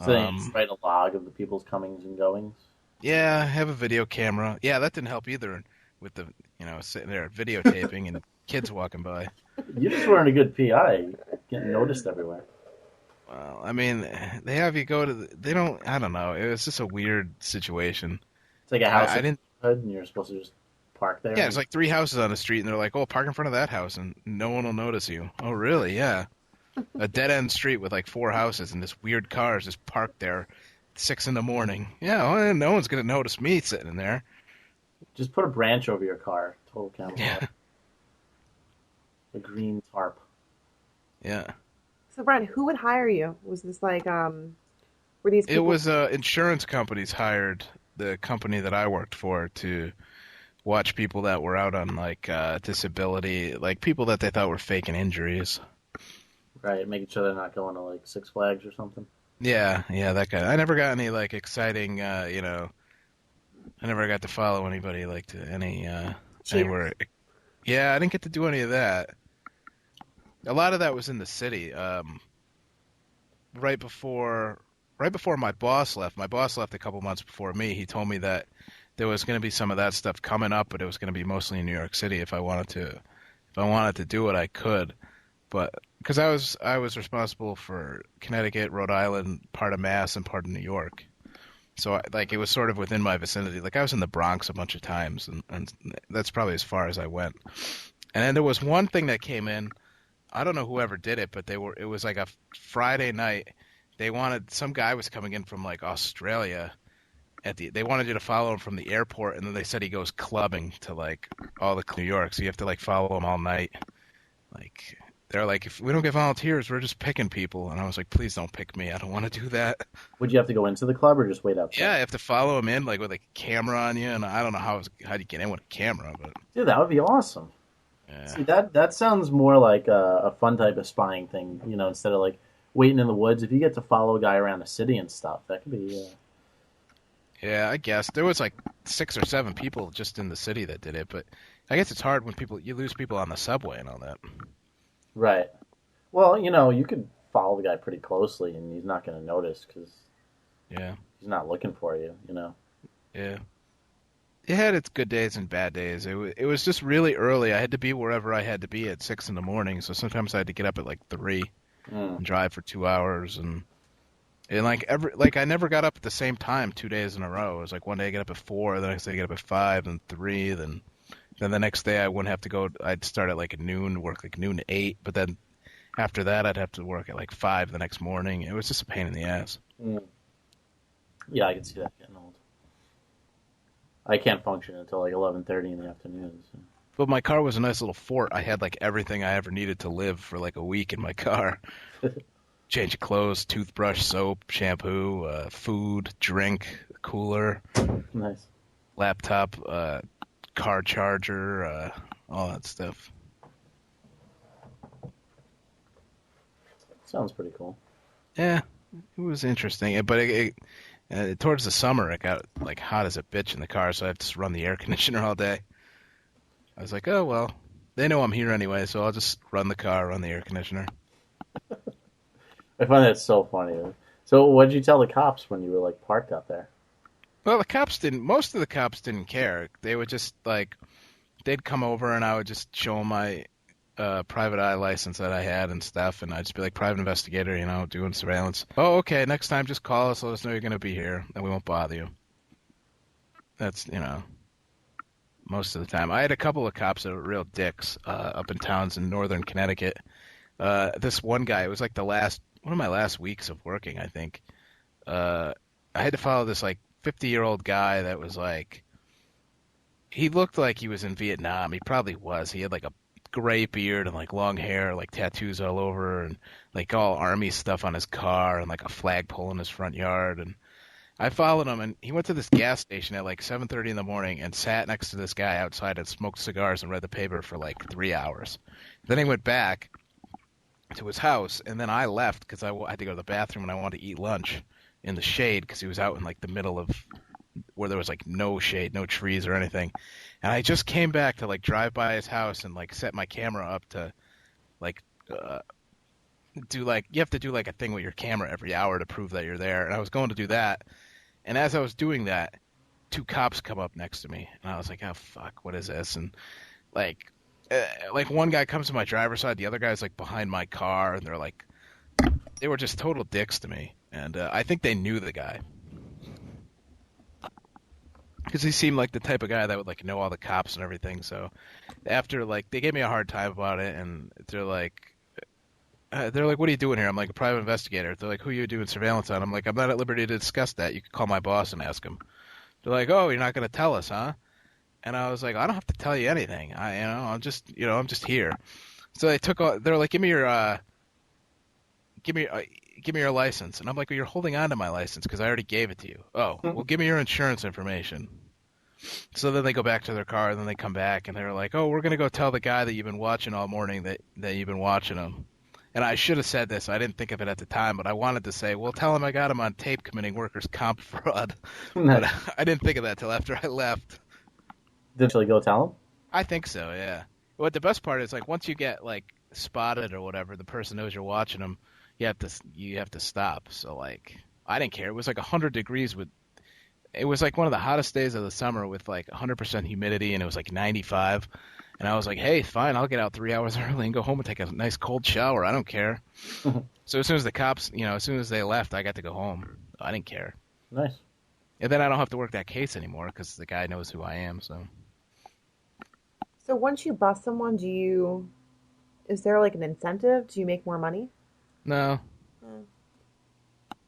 So then you just write a log of the people's comings and goings. Yeah, I have a video camera. Yeah, that didn't help either with the, sitting there videotaping and kids walking by. You just weren't a good PI, getting noticed everywhere. Well, I mean, they have you go to they don't, I don't know. It was just a weird situation. It's like a house I in the didn't, neighborhood, and you're supposed to just park there. yeah, it's like three houses on the street and they're like, oh, park in front of that house and no one will notice you. Oh, really? Yeah. A dead end street with like four houses and this weird car is just parked there at 6 a.m. Yeah, well, no one's going to notice me sitting in there. Just put a branch over your car. Total camouflage. Yeah. A green tarp. Yeah. So, Brian, who would hire you? Was this like were these It people? was insurance companies hired the company that I worked for to watch people that were out on like disability, like people that they thought were faking injuries. Right, making sure they're not going to like Six Flags or something. Yeah, that guy. I never got any like exciting, I never got to follow anybody like to any Cheers. anywhere. Yeah, I didn't get to do any of that. A lot of that was in the city. Right before my boss left. My boss left a couple months before me. He told me that there was going to be some of that stuff coming up, but it was going to be mostly in New York City. If I wanted to do it, I could. But because I was responsible for Connecticut, Rhode Island, part of Mass, and part of New York. So it was sort of within my vicinity. Like I was in the Bronx a bunch of times, and that's probably as far as I went. And then there was one thing that came in. I don't know whoever did it, but it was like a Friday night. Some guy was coming in from like Australia. They wanted you to follow him from the airport, and then they said he goes clubbing to like all the New York, so you have to like follow him all night. Like they're like, if we don't get volunteers, we're just picking people. And I was like, please don't pick me. I don't want to do that. Would you have to go into the club or just wait outside? Yeah, I have to follow him in like with a camera on you, and I don't know how do you get in with a camera, but Dude, that would be awesome. yeah. See, that sounds more like a fun type of spying thing, instead of like waiting in the woods. If you get to follow a guy around the city and stuff, that could be. Yeah, I guess there was like 6 or 7 people just in the city that did it, but I guess it's hard when you lose people on the subway and all that. Right. Well, you could follow the guy pretty closely, and he's not going to notice because Yeah, he's not looking for you. yeah. It had its good days and bad days. It was just really early. I had to be wherever I had to be at 6 a.m, so sometimes I had to get up at like 3 and drive for 2 hours, and I never got up at the same time 2 days in a row. It was like one day I get up at 4, the next day I get up at 5, then 3, then the next day I wouldn't have to go. I'd start at like noon, work like noon to 8, but then after that I'd have to work at like 5 the next morning. It was just a pain in the ass. Yeah, I can see that getting old. I can't function until like 11:30 in the afternoon. So. But my car was a nice little fort. I had like everything I ever needed to live for like a week in my car. Change of clothes, toothbrush, soap, shampoo, food, drink, cooler, Nice. laptop, car charger, all that stuff. Sounds pretty cool. Yeah, it was interesting. But towards the summer, it got like hot as a bitch in the car, so I have to run the air conditioner all day. I was like, oh, well, they know I'm here anyway, so I'll just run the car, run the air conditioner. I find that so funny. So what did you tell the cops when you were like parked out there? Well, most of the cops didn't care. They would just like, they'd come over and I would just show them my private eye license that I had and stuff, and I'd just be like, private investigator, doing surveillance. Oh, okay, next time just call us, let us know you're going to be here, and we won't bother you. That's, most of the time. I had a couple of cops that were real dicks up in towns in northern Connecticut This one guy, it was like one of my last weeks of working, I think. I had to follow this like 50-year-old guy that was like, he looked like he was in Vietnam. He probably was. He had like a gray beard and like long hair, like tattoos all over, and like all army stuff on his car, and like a flagpole in his front yard. And I followed him, and he went to this gas station at like 7:30 in the morning and sat next to this guy outside and smoked cigars and read the paper for like 3 hours. Then he went back to his house, and then I left because I had to go to the bathroom and I wanted to eat lunch in the shade because he was out in like the middle of where there was like no shade, no trees or anything. And I just came back to like drive by his house and like set my camera up to like do like, you have to do like a thing with your camera every hour to prove that you're there. And I was going to do that. And as I was doing that, two cops come up next to me, and I was like, oh fuck, what is this? And like one guy comes to my driver's side, the other guy's like behind my car, and they were just total dicks to me. And I think they knew the guy. Because he seemed like the type of guy that would like know all the cops and everything. So after like they gave me a hard time about it, and they're like, what are you doing here? I'm like, a private investigator. They're like, who are you doing surveillance on? I'm like, I'm not at liberty to discuss that. You can call my boss and ask him. They're like, oh, you're not going to tell us, huh? And I was like, I don't have to tell you anything. I'm just here. So they're like, give me your license. And I'm like, well, you're holding on to my license because I already gave it to you. Oh, well, give me your insurance information. So then they go back to their car, and then they come back, and they're like, oh, we're going to go tell the guy that you've been watching all morning that you've been watching him. And I should have said this. I didn't think of it at the time, but I wanted to say, well, tell him I got him on tape committing workers' comp fraud. But I didn't think of that till after I left. Did you go tell him? I think so, yeah. What the best part is, like, once you get like spotted or whatever, the person knows you're watching them. You have to stop. So like, I didn't care. It was like 100 degrees it was like one of the hottest days of the summer with like 100% humidity, and it was like 95. And I was like, hey, fine, I'll get out 3 hours early and go home and take a nice cold shower. I don't care. So as soon as the cops, as soon as they left, I got to go home. I didn't care. Nice. And then I don't have to work that case anymore because the guy knows who I am. So once you bust someone, is there like an incentive? Do you make more money? No.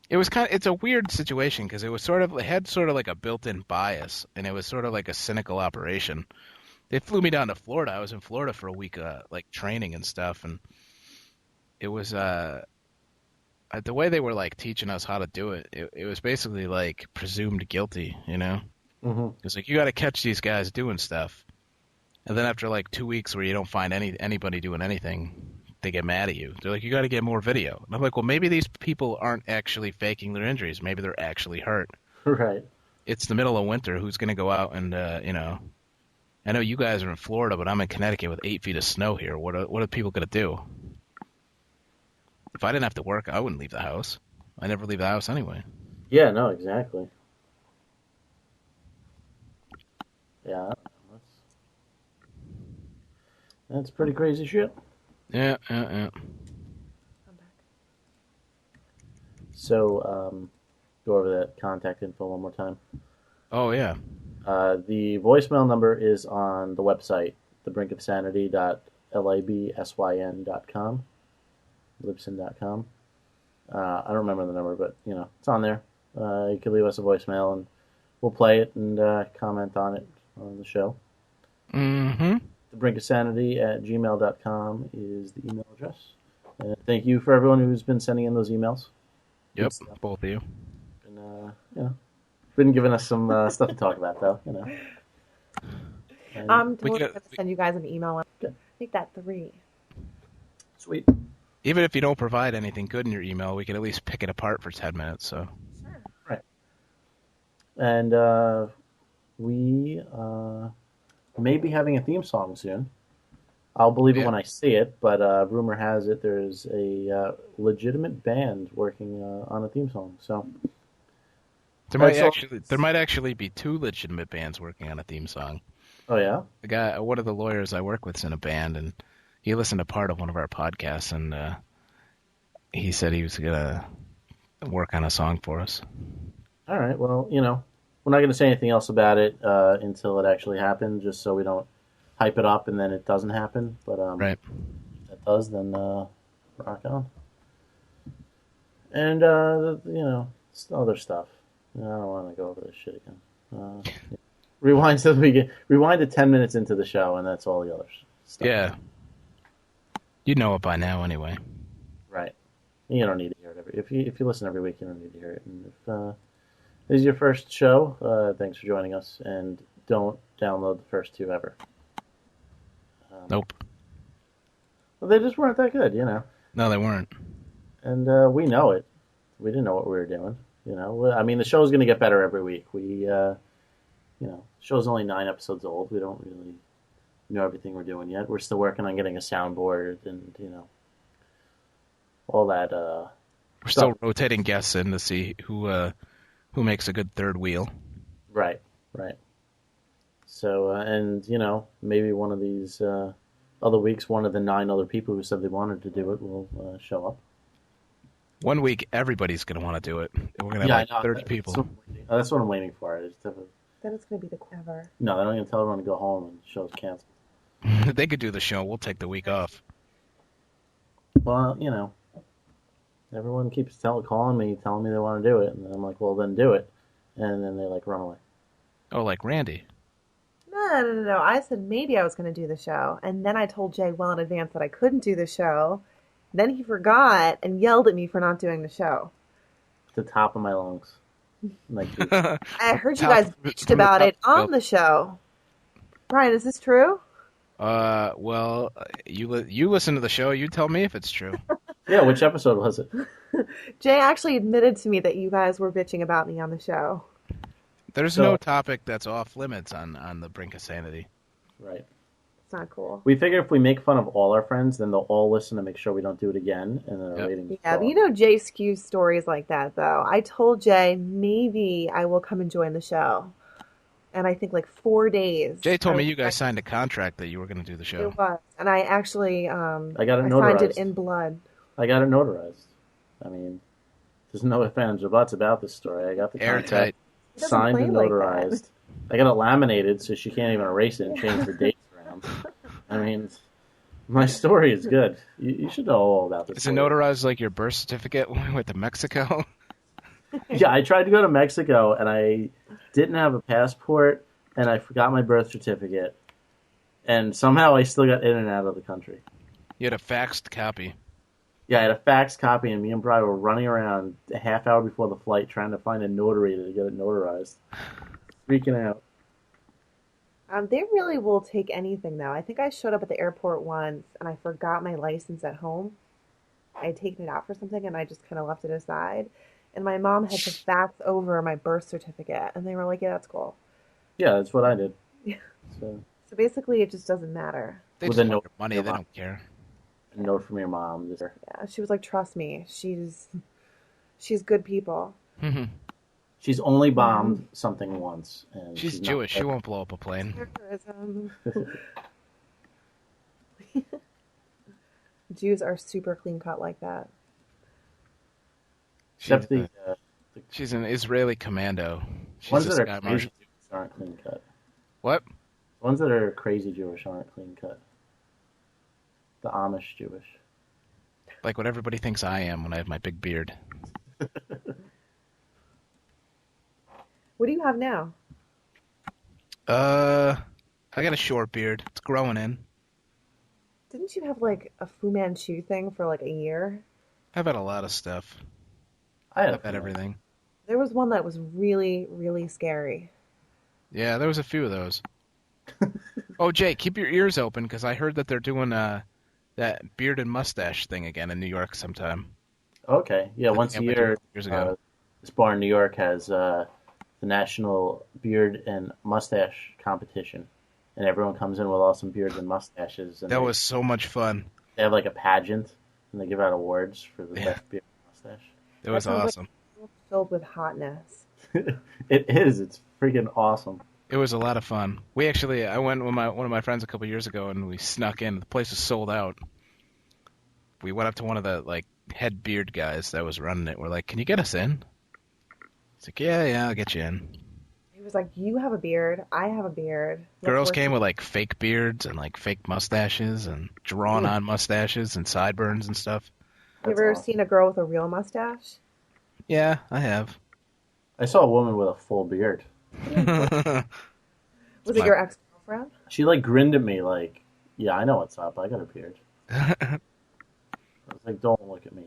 It was it's a weird situation because it had sort of like a built-in bias, and it was sort of like a cynical operation. They flew me down to Florida. I was in Florida for a week, like training and stuff, and it was the way they were like teaching us how to do it. It was basically like presumed guilty, Mm-hmm. It's like you got to catch these guys doing stuff, and then after like 2 weeks where you don't find anybody doing anything, they get mad at you. They're like, you got to get more video. And I'm like, well, maybe these people aren't actually faking their injuries. Maybe they're actually hurt. Right. It's the middle of winter. Who's going to go out and I know you guys are in Florida, but I'm in Connecticut with 8 feet of snow here. What are people going to do? If I didn't have to work, I wouldn't leave the house. I never leave the house anyway. Yeah, no, exactly. Yeah, that's pretty crazy shit. Yeah. I'm back. So, go over that contact info one more time. Oh, yeah. The voicemail number is on the website, thebrinkofsanity.labsyn.com, libsyn.com. I don't remember the number, but, it's on there. You can leave us a voicemail, and we'll play it and comment on it on the show. Mm-hmm. thebrinkofsanity@gmail.com is the email address. Thank you for everyone who's been sending in those emails. Yep, both of you. And, been giving us some stuff to talk about, though. I'm totally going to send you guys an email. Make that 3. Sweet. Even if you don't provide anything good in your email, we can at least pick it apart for 10 minutes. So. Sure. Right. And we may be having a theme song soon. I'll believe it when I see it, but rumor has it there's a legitimate band working on a theme song. So there might actually be 2 legitimate bands working on a theme song. Oh yeah. One of the lawyers I work with is in a band, and he listened to part of one of our podcasts, and he said he was gonna work on a song for us. All right. Well, we're not going to say anything else about it until it actually happens, just so we don't hype it up and then it doesn't happen. But right. if it does, then Rock on. And other stuff. I don't want to go over this shit again. Rewind to the beginning. Rewind to 10 minutes into the show, and that's all the other stuff. Yeah. You know it by now, anyway. Right. You don't need to hear it if you listen every week. You don't need to hear it. And if this is your first show, thanks for joining us. And don't download the first two ever. Nope. Well, they just weren't that good, No, they weren't. And we know it. We didn't know what we were doing. I mean, the show's going to get better every week. The show's only 9 episodes old. We don't really know everything we're doing yet. We're still working on getting a soundboard and, all that. We're still rotating guests in to see who makes a good third wheel. Right. So, maybe one of these other weeks, one of the 9 other people who said they wanted to do it will show up. One week, everybody's going to want to do it. We're going to have 30 people. That's what I'm waiting for. Then it's going to be the clever. No, they're not going to tell everyone to go home and the show's canceled. They could do the show. We'll take the week off. Well, everyone keeps calling me, telling me they want to do it. And then I'm like, well, then do it. And then they, run away. Oh, like Randy. No. I said maybe I was going to do the show. And then I told Jay well in advance that I couldn't do the show. Then he forgot and yelled at me for not doing the show. The top of my lungs. I heard you guys bitched about it on the show. Brian, is this true? Well, you listen to the show. You tell me if it's true. Yeah, which episode was it? Jay actually admitted to me that you guys were bitching about me on the show. There's no topic that's off limits on the Brink of Sanity. Right. It's not cool. We figure if we make fun of all our friends, then they'll all listen to make sure we don't do it again, and then our ratings Yeah, but Jay skews stories like that, though. I told Jay maybe I will come and join the show. And I think 4 days. Jay told me you guys signed a contract that you were going to do the show. It was. And I actually I got it notarized. signed it in blood. I got it notarized. I mean, there's no ifs, ands, or buts about this story. I got the contract airtight, signed and notarized. I got it laminated so she can't even erase it and change her dates around. I mean, my story is good. You should know all about this. Is it notarized like your birth certificate when we went to Mexico? Yeah, I tried to go to Mexico, and I didn't have a passport, and I forgot my birth certificate, and somehow I still got in and out of the country. You had a faxed copy. Yeah, I had a faxed copy, and me and Brian were running around a half hour before the flight trying to find a notary to get it notarized. Freaking out. They really will take anything now. I think I showed up at the airport once, and I forgot my license at home. I had taken it out for something, and I just kind of left it aside. And my mom had to fax over my birth certificate, and they were like, yeah, that's cool. Yeah, that's what I did. Yeah. So basically, it just doesn't matter. They just want your money. They don't care. A note from your mom. Yeah, she was like, trust me, she's good people. Mm-hmm. She's only bombed something once. And she's Jewish. She won't blow up a plane. Jews are super clean cut like that. She's an Israeli commando. Ones that are crazy Jewish aren't clean cut. What? Ones that are crazy Jewish aren't clean cut. The Amish Jewish. Like what everybody thinks I am when I have my big beard. What do you have now? I got a short beard. It's growing in. Didn't you have a Fu Manchu thing for a year? I've had a lot of stuff. I've had everything. There was one that was really, really scary. Yeah, there was a few of those. Oh, Jay, keep your ears open because I heard that they're doing that beard and mustache thing again in New York sometime. Okay, yeah, once a year. Years ago. This bar in New York has the National Beard and Mustache Competition, and everyone comes in with awesome beards and mustaches. And that was so much fun. They have a pageant, and they give out awards for the best beard and mustache. It was awesome. Filled with hotness. It is. It's freaking awesome. It was a lot of fun. I went with one of my friends a couple years ago, and we snuck in. The place was sold out. We went up to one of the head beard guys that was running it. We're like, "Can you get us in?" He's like, "Yeah, I'll get you in." He was like, "You have a beard. I have a beard." Girls came with fake beards and fake mustaches and drawn-on mustaches and sideburns and stuff. You ever seen a girl with a real mustache? Yeah, I have. I saw a woman with a full beard. Was it your ex-girlfriend? She like grinned at me like, "Yeah, I know what's up. I got a beard." I was like, "Don't look at me."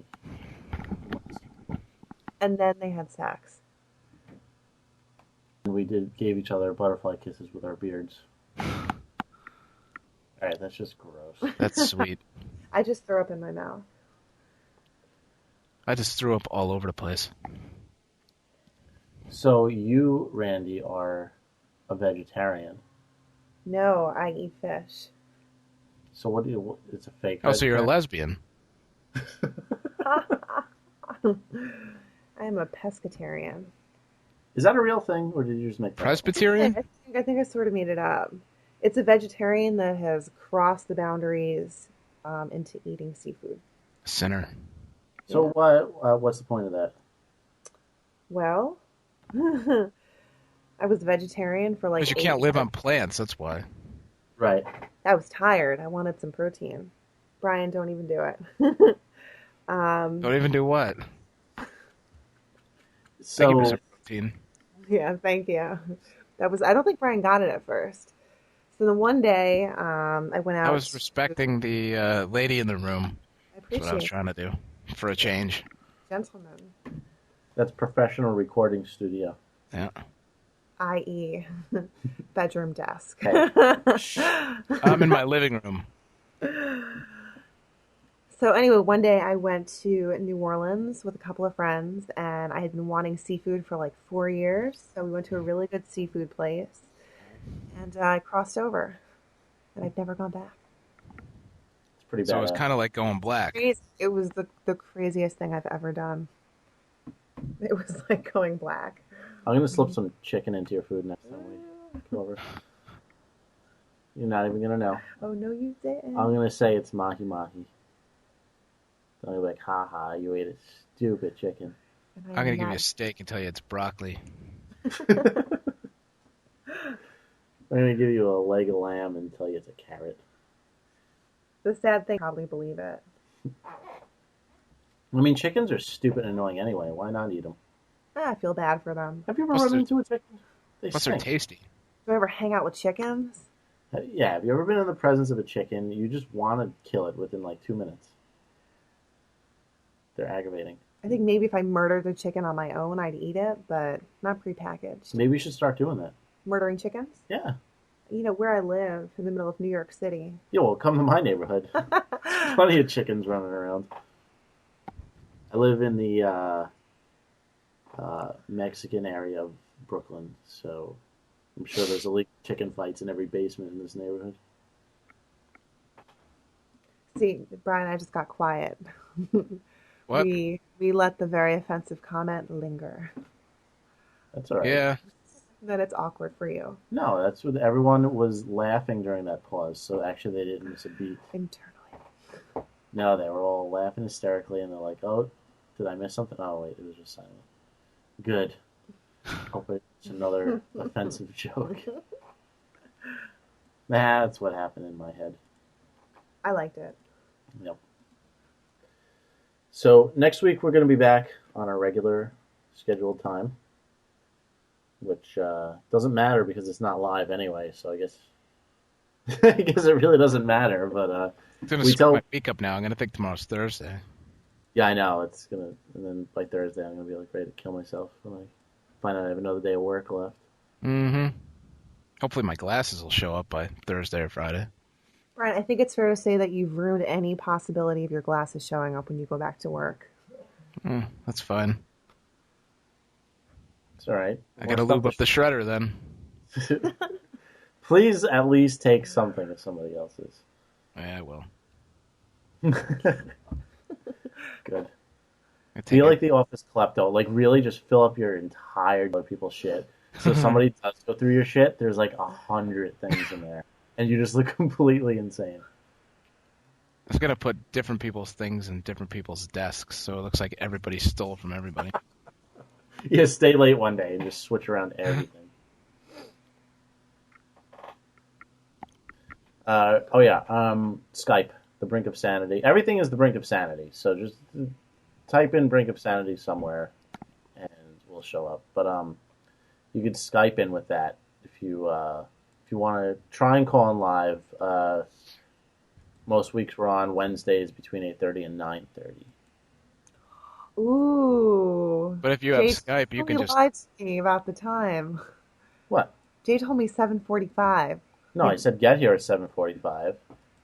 And then they had sex. And we gave each other butterfly kisses with our beards. All right, that's just gross. That's sweet. I just threw up in my mouth. I just threw up all over the place. So you, Randy, are a vegetarian. No, I eat fish. So what do you? It's a fake. Oh, so you're a lesbian? I am a pescatarian. Is that a real thing, or did you just make that up? Presbyterian? I think I sort of made it up. It's a vegetarian that has crossed the boundaries into eating seafood. Sinner. So what's the point of that? Well, I was a vegetarian for like Because you can't live on plants, that's why. Right. I was tired. I wanted some protein. Brian, don't even do it. Don't even do what? So, Thank you for some protein. Yeah, thank you. I don't think Brian got it at first. So then one day, I went out. I was respecting the lady in the room. I That's what I was trying to do. For a change. Gentlemen. that's professional recording studio. Yeah. I.e. bedroom desk. Hey. I'm in my living room. So anyway, one day I went to New Orleans with a couple of friends, and I had been wanting seafood for like 4 years. So we went to a really good seafood place, and I crossed over, and I've never gone back. It's pretty bad. So it was kind of like going black. It was the craziest thing I've ever done. It was like going black. I'm gonna slip some chicken into your food next time we come over. You're not even gonna know. Oh no, you didn't. I'm gonna say it's mahi mahi. They'll be like, "Ha ha, you ate a stupid chicken." I'm going to give you a steak and tell you it's broccoli. I'm gonna give you a leg of lamb and tell you it's a carrot. The sad thing, probably believe it. I mean, chickens are stupid and annoying anyway. Why not eat them? I feel bad for them. Have you ever run into a chicken? Plus they're tasty. Do you ever hang out with chickens? Yeah, have you ever been in the presence of a chicken? You just want to kill it within like 2 minutes. They're aggravating. I think maybe if I murdered a chicken on my own, I'd eat it, but not prepackaged. Maybe you should start doing that. Murdering chickens? Yeah. You know, where I live, in the middle of New York City. Yeah, well, come to my neighborhood. Plenty of chickens running around. I live in the Mexican area of Brooklyn, so I'm sure there's illegal chicken fights in every basement in this neighborhood. See, Brian, I just got quiet. What? We let the very offensive comment linger. That's all right. Yeah. Then it's awkward for you. No, that's what everyone was laughing during that pause, so actually they didn't miss a beat. Internally. No, they were all laughing hysterically, and they're like, "Oh, did I miss something?" Oh, wait, it was just silent. Good. Hope it's another offensive joke. That's what happened in my head. I liked it. Yep. So next week we're going to be back on our regular scheduled time, which doesn't matter because it's not live anyway. So I guess it really doesn't matter. But I'm going to screw my week up now. I'm going to think tomorrow's Thursday. Yeah, I know. It's gonna, and then by Thursday I'm gonna be like ready to kill myself when I find out I have another day of work left. Mm-hmm. Hopefully my glasses will show up by Thursday or Friday. Brian, I think it's fair to say that you've ruined any possibility of your glasses showing up when you go back to work. That's fine. It's all right. I gotta lube up the shredder then. Please at least take something of somebody else's. Yeah, I will. Good. Be like the office klepto. Like, really just fill up your entire other people's shit. So if somebody does go through your shit, there's like 100 things in there. And you just look completely insane. I was going to put different people's things in different people's desks, so it looks like everybody stole from everybody. Yeah, stay late one day and just switch around everything. Skype, the the Brink of Sanity. Everything is the Brink of Sanity. So just type in Brink of Sanity somewhere, and we'll show up. But you could Skype in with that if you want to try and call in live. Most weeks we're on Wednesdays between 8:30 and 9:30. Ooh. But if you have Skype, you can just lied to me about the time. What? Jay told me 7:45. No, I said get here at 7:45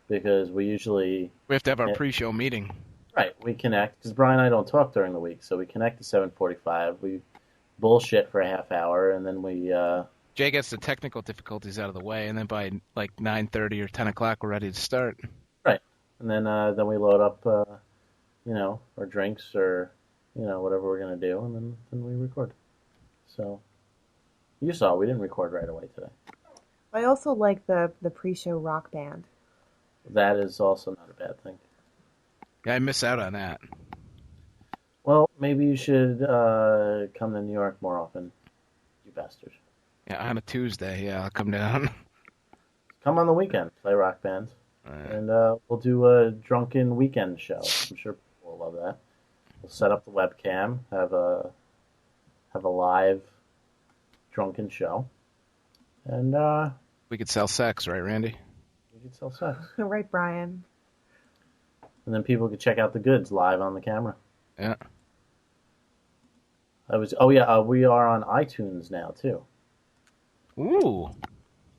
because we have to have our pre-show meeting. Right, we connect because Brian and I don't talk during the week, so we connect at 7:45. We bullshit for a half hour, and then we. Jay gets the technical difficulties out of the way, and then by like 9:30 or 10 o'clock, we're ready to start. Right, and then we load up, our drinks or whatever we're gonna do, and then we record. So you saw we didn't record right away today. I also like the pre-show rock band. That is also not a bad thing. Yeah, I miss out on that. Well, maybe you should come to New York more often, you bastard. Yeah, on a Tuesday, yeah, I'll come down. Come on the weekend, play rock band, and we'll do a drunken weekend show. I'm sure people will love that. We'll set up the webcam, have a live drunken show, and we could sell sex, right, Randy? We could sell sex. Right, Brian. And then people could check out the goods live on the camera. Yeah. We are on iTunes now too. Ooh.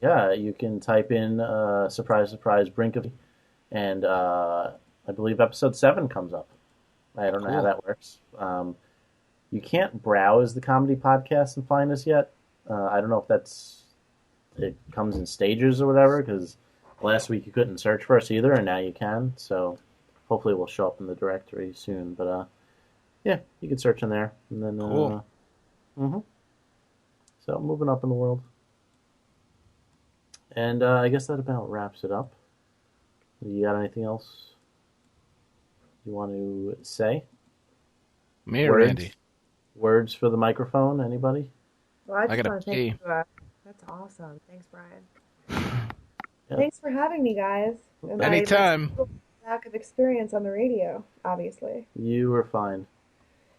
Yeah, you can type in surprise, surprise, Brink of, and I believe episode 7 comes up. I don't know how that works. You can't browse the comedy podcast and find us yet. I don't know if it comes in stages or whatever, because last week you couldn't search for us either, and now you can. So hopefully we'll show up in the directory soon. But yeah, you can search in there, and then cool. So moving up in the world. And I guess that about wraps it up. You got anything else you want to say? Me or Randy? Words for the microphone, anybody? Well, I gotta want to pee. thank you. That's awesome. Thanks, Brian. Thanks for having me, guys. And Anytime. Lack of experience on the radio, obviously. You were fine.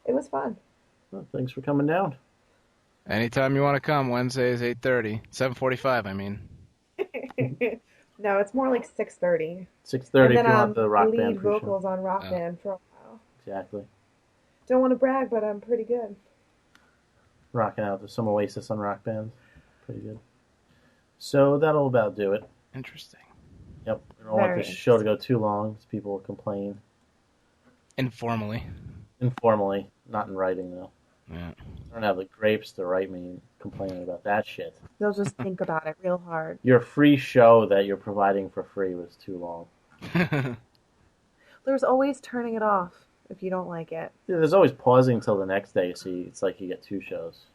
It was fun. Well, thanks for coming down. Anytime you want to come, Wednesdays 8:30, 7:45. I mean. No, it's more like 6:30. 6:30 if you want the rock lead band pre-show. vocals on rock band for a while. Exactly. Don't want to brag, but I'm pretty good. Rocking out. There's some Oasis on rock band. Pretty good. So that'll about do it. Interesting. Yep. We don't want this show to go too long because people will complain. Informally. Informally. Not in writing, though. Yeah. I don't have the grapes to write me complaining about that shit. They'll just think about it real hard. Your free show that you're providing for free was too long. There's always turning it off if you don't like it. Yeah, there's always pausing till the next day, so it's like you get 2 shows.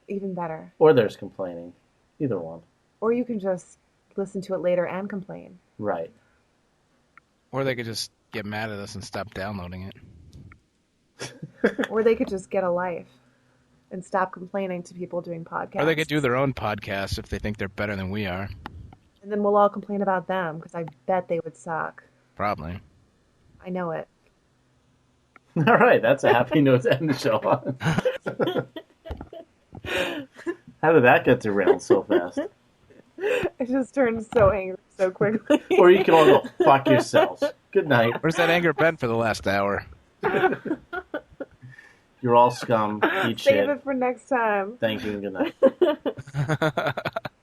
Even better. Or there's complaining. Either one. Or you can just listen to it later and complain. Right. Or they could just get mad at us and stop downloading it. Or they could just get a life and stop complaining to people doing podcasts. Or they could do their own podcast if they think they're better than we are. And then we'll all complain about them, because I bet they would suck. Probably. I know it. All right, that's a happy note to end the show on. How did that get derailed so fast? I just turned so angry so quickly. Or you can all go, fuck yourselves. Good night. Where's that anger been for the last hour? You're all scum. Eat shit. Save it for next time. Thank you and good night.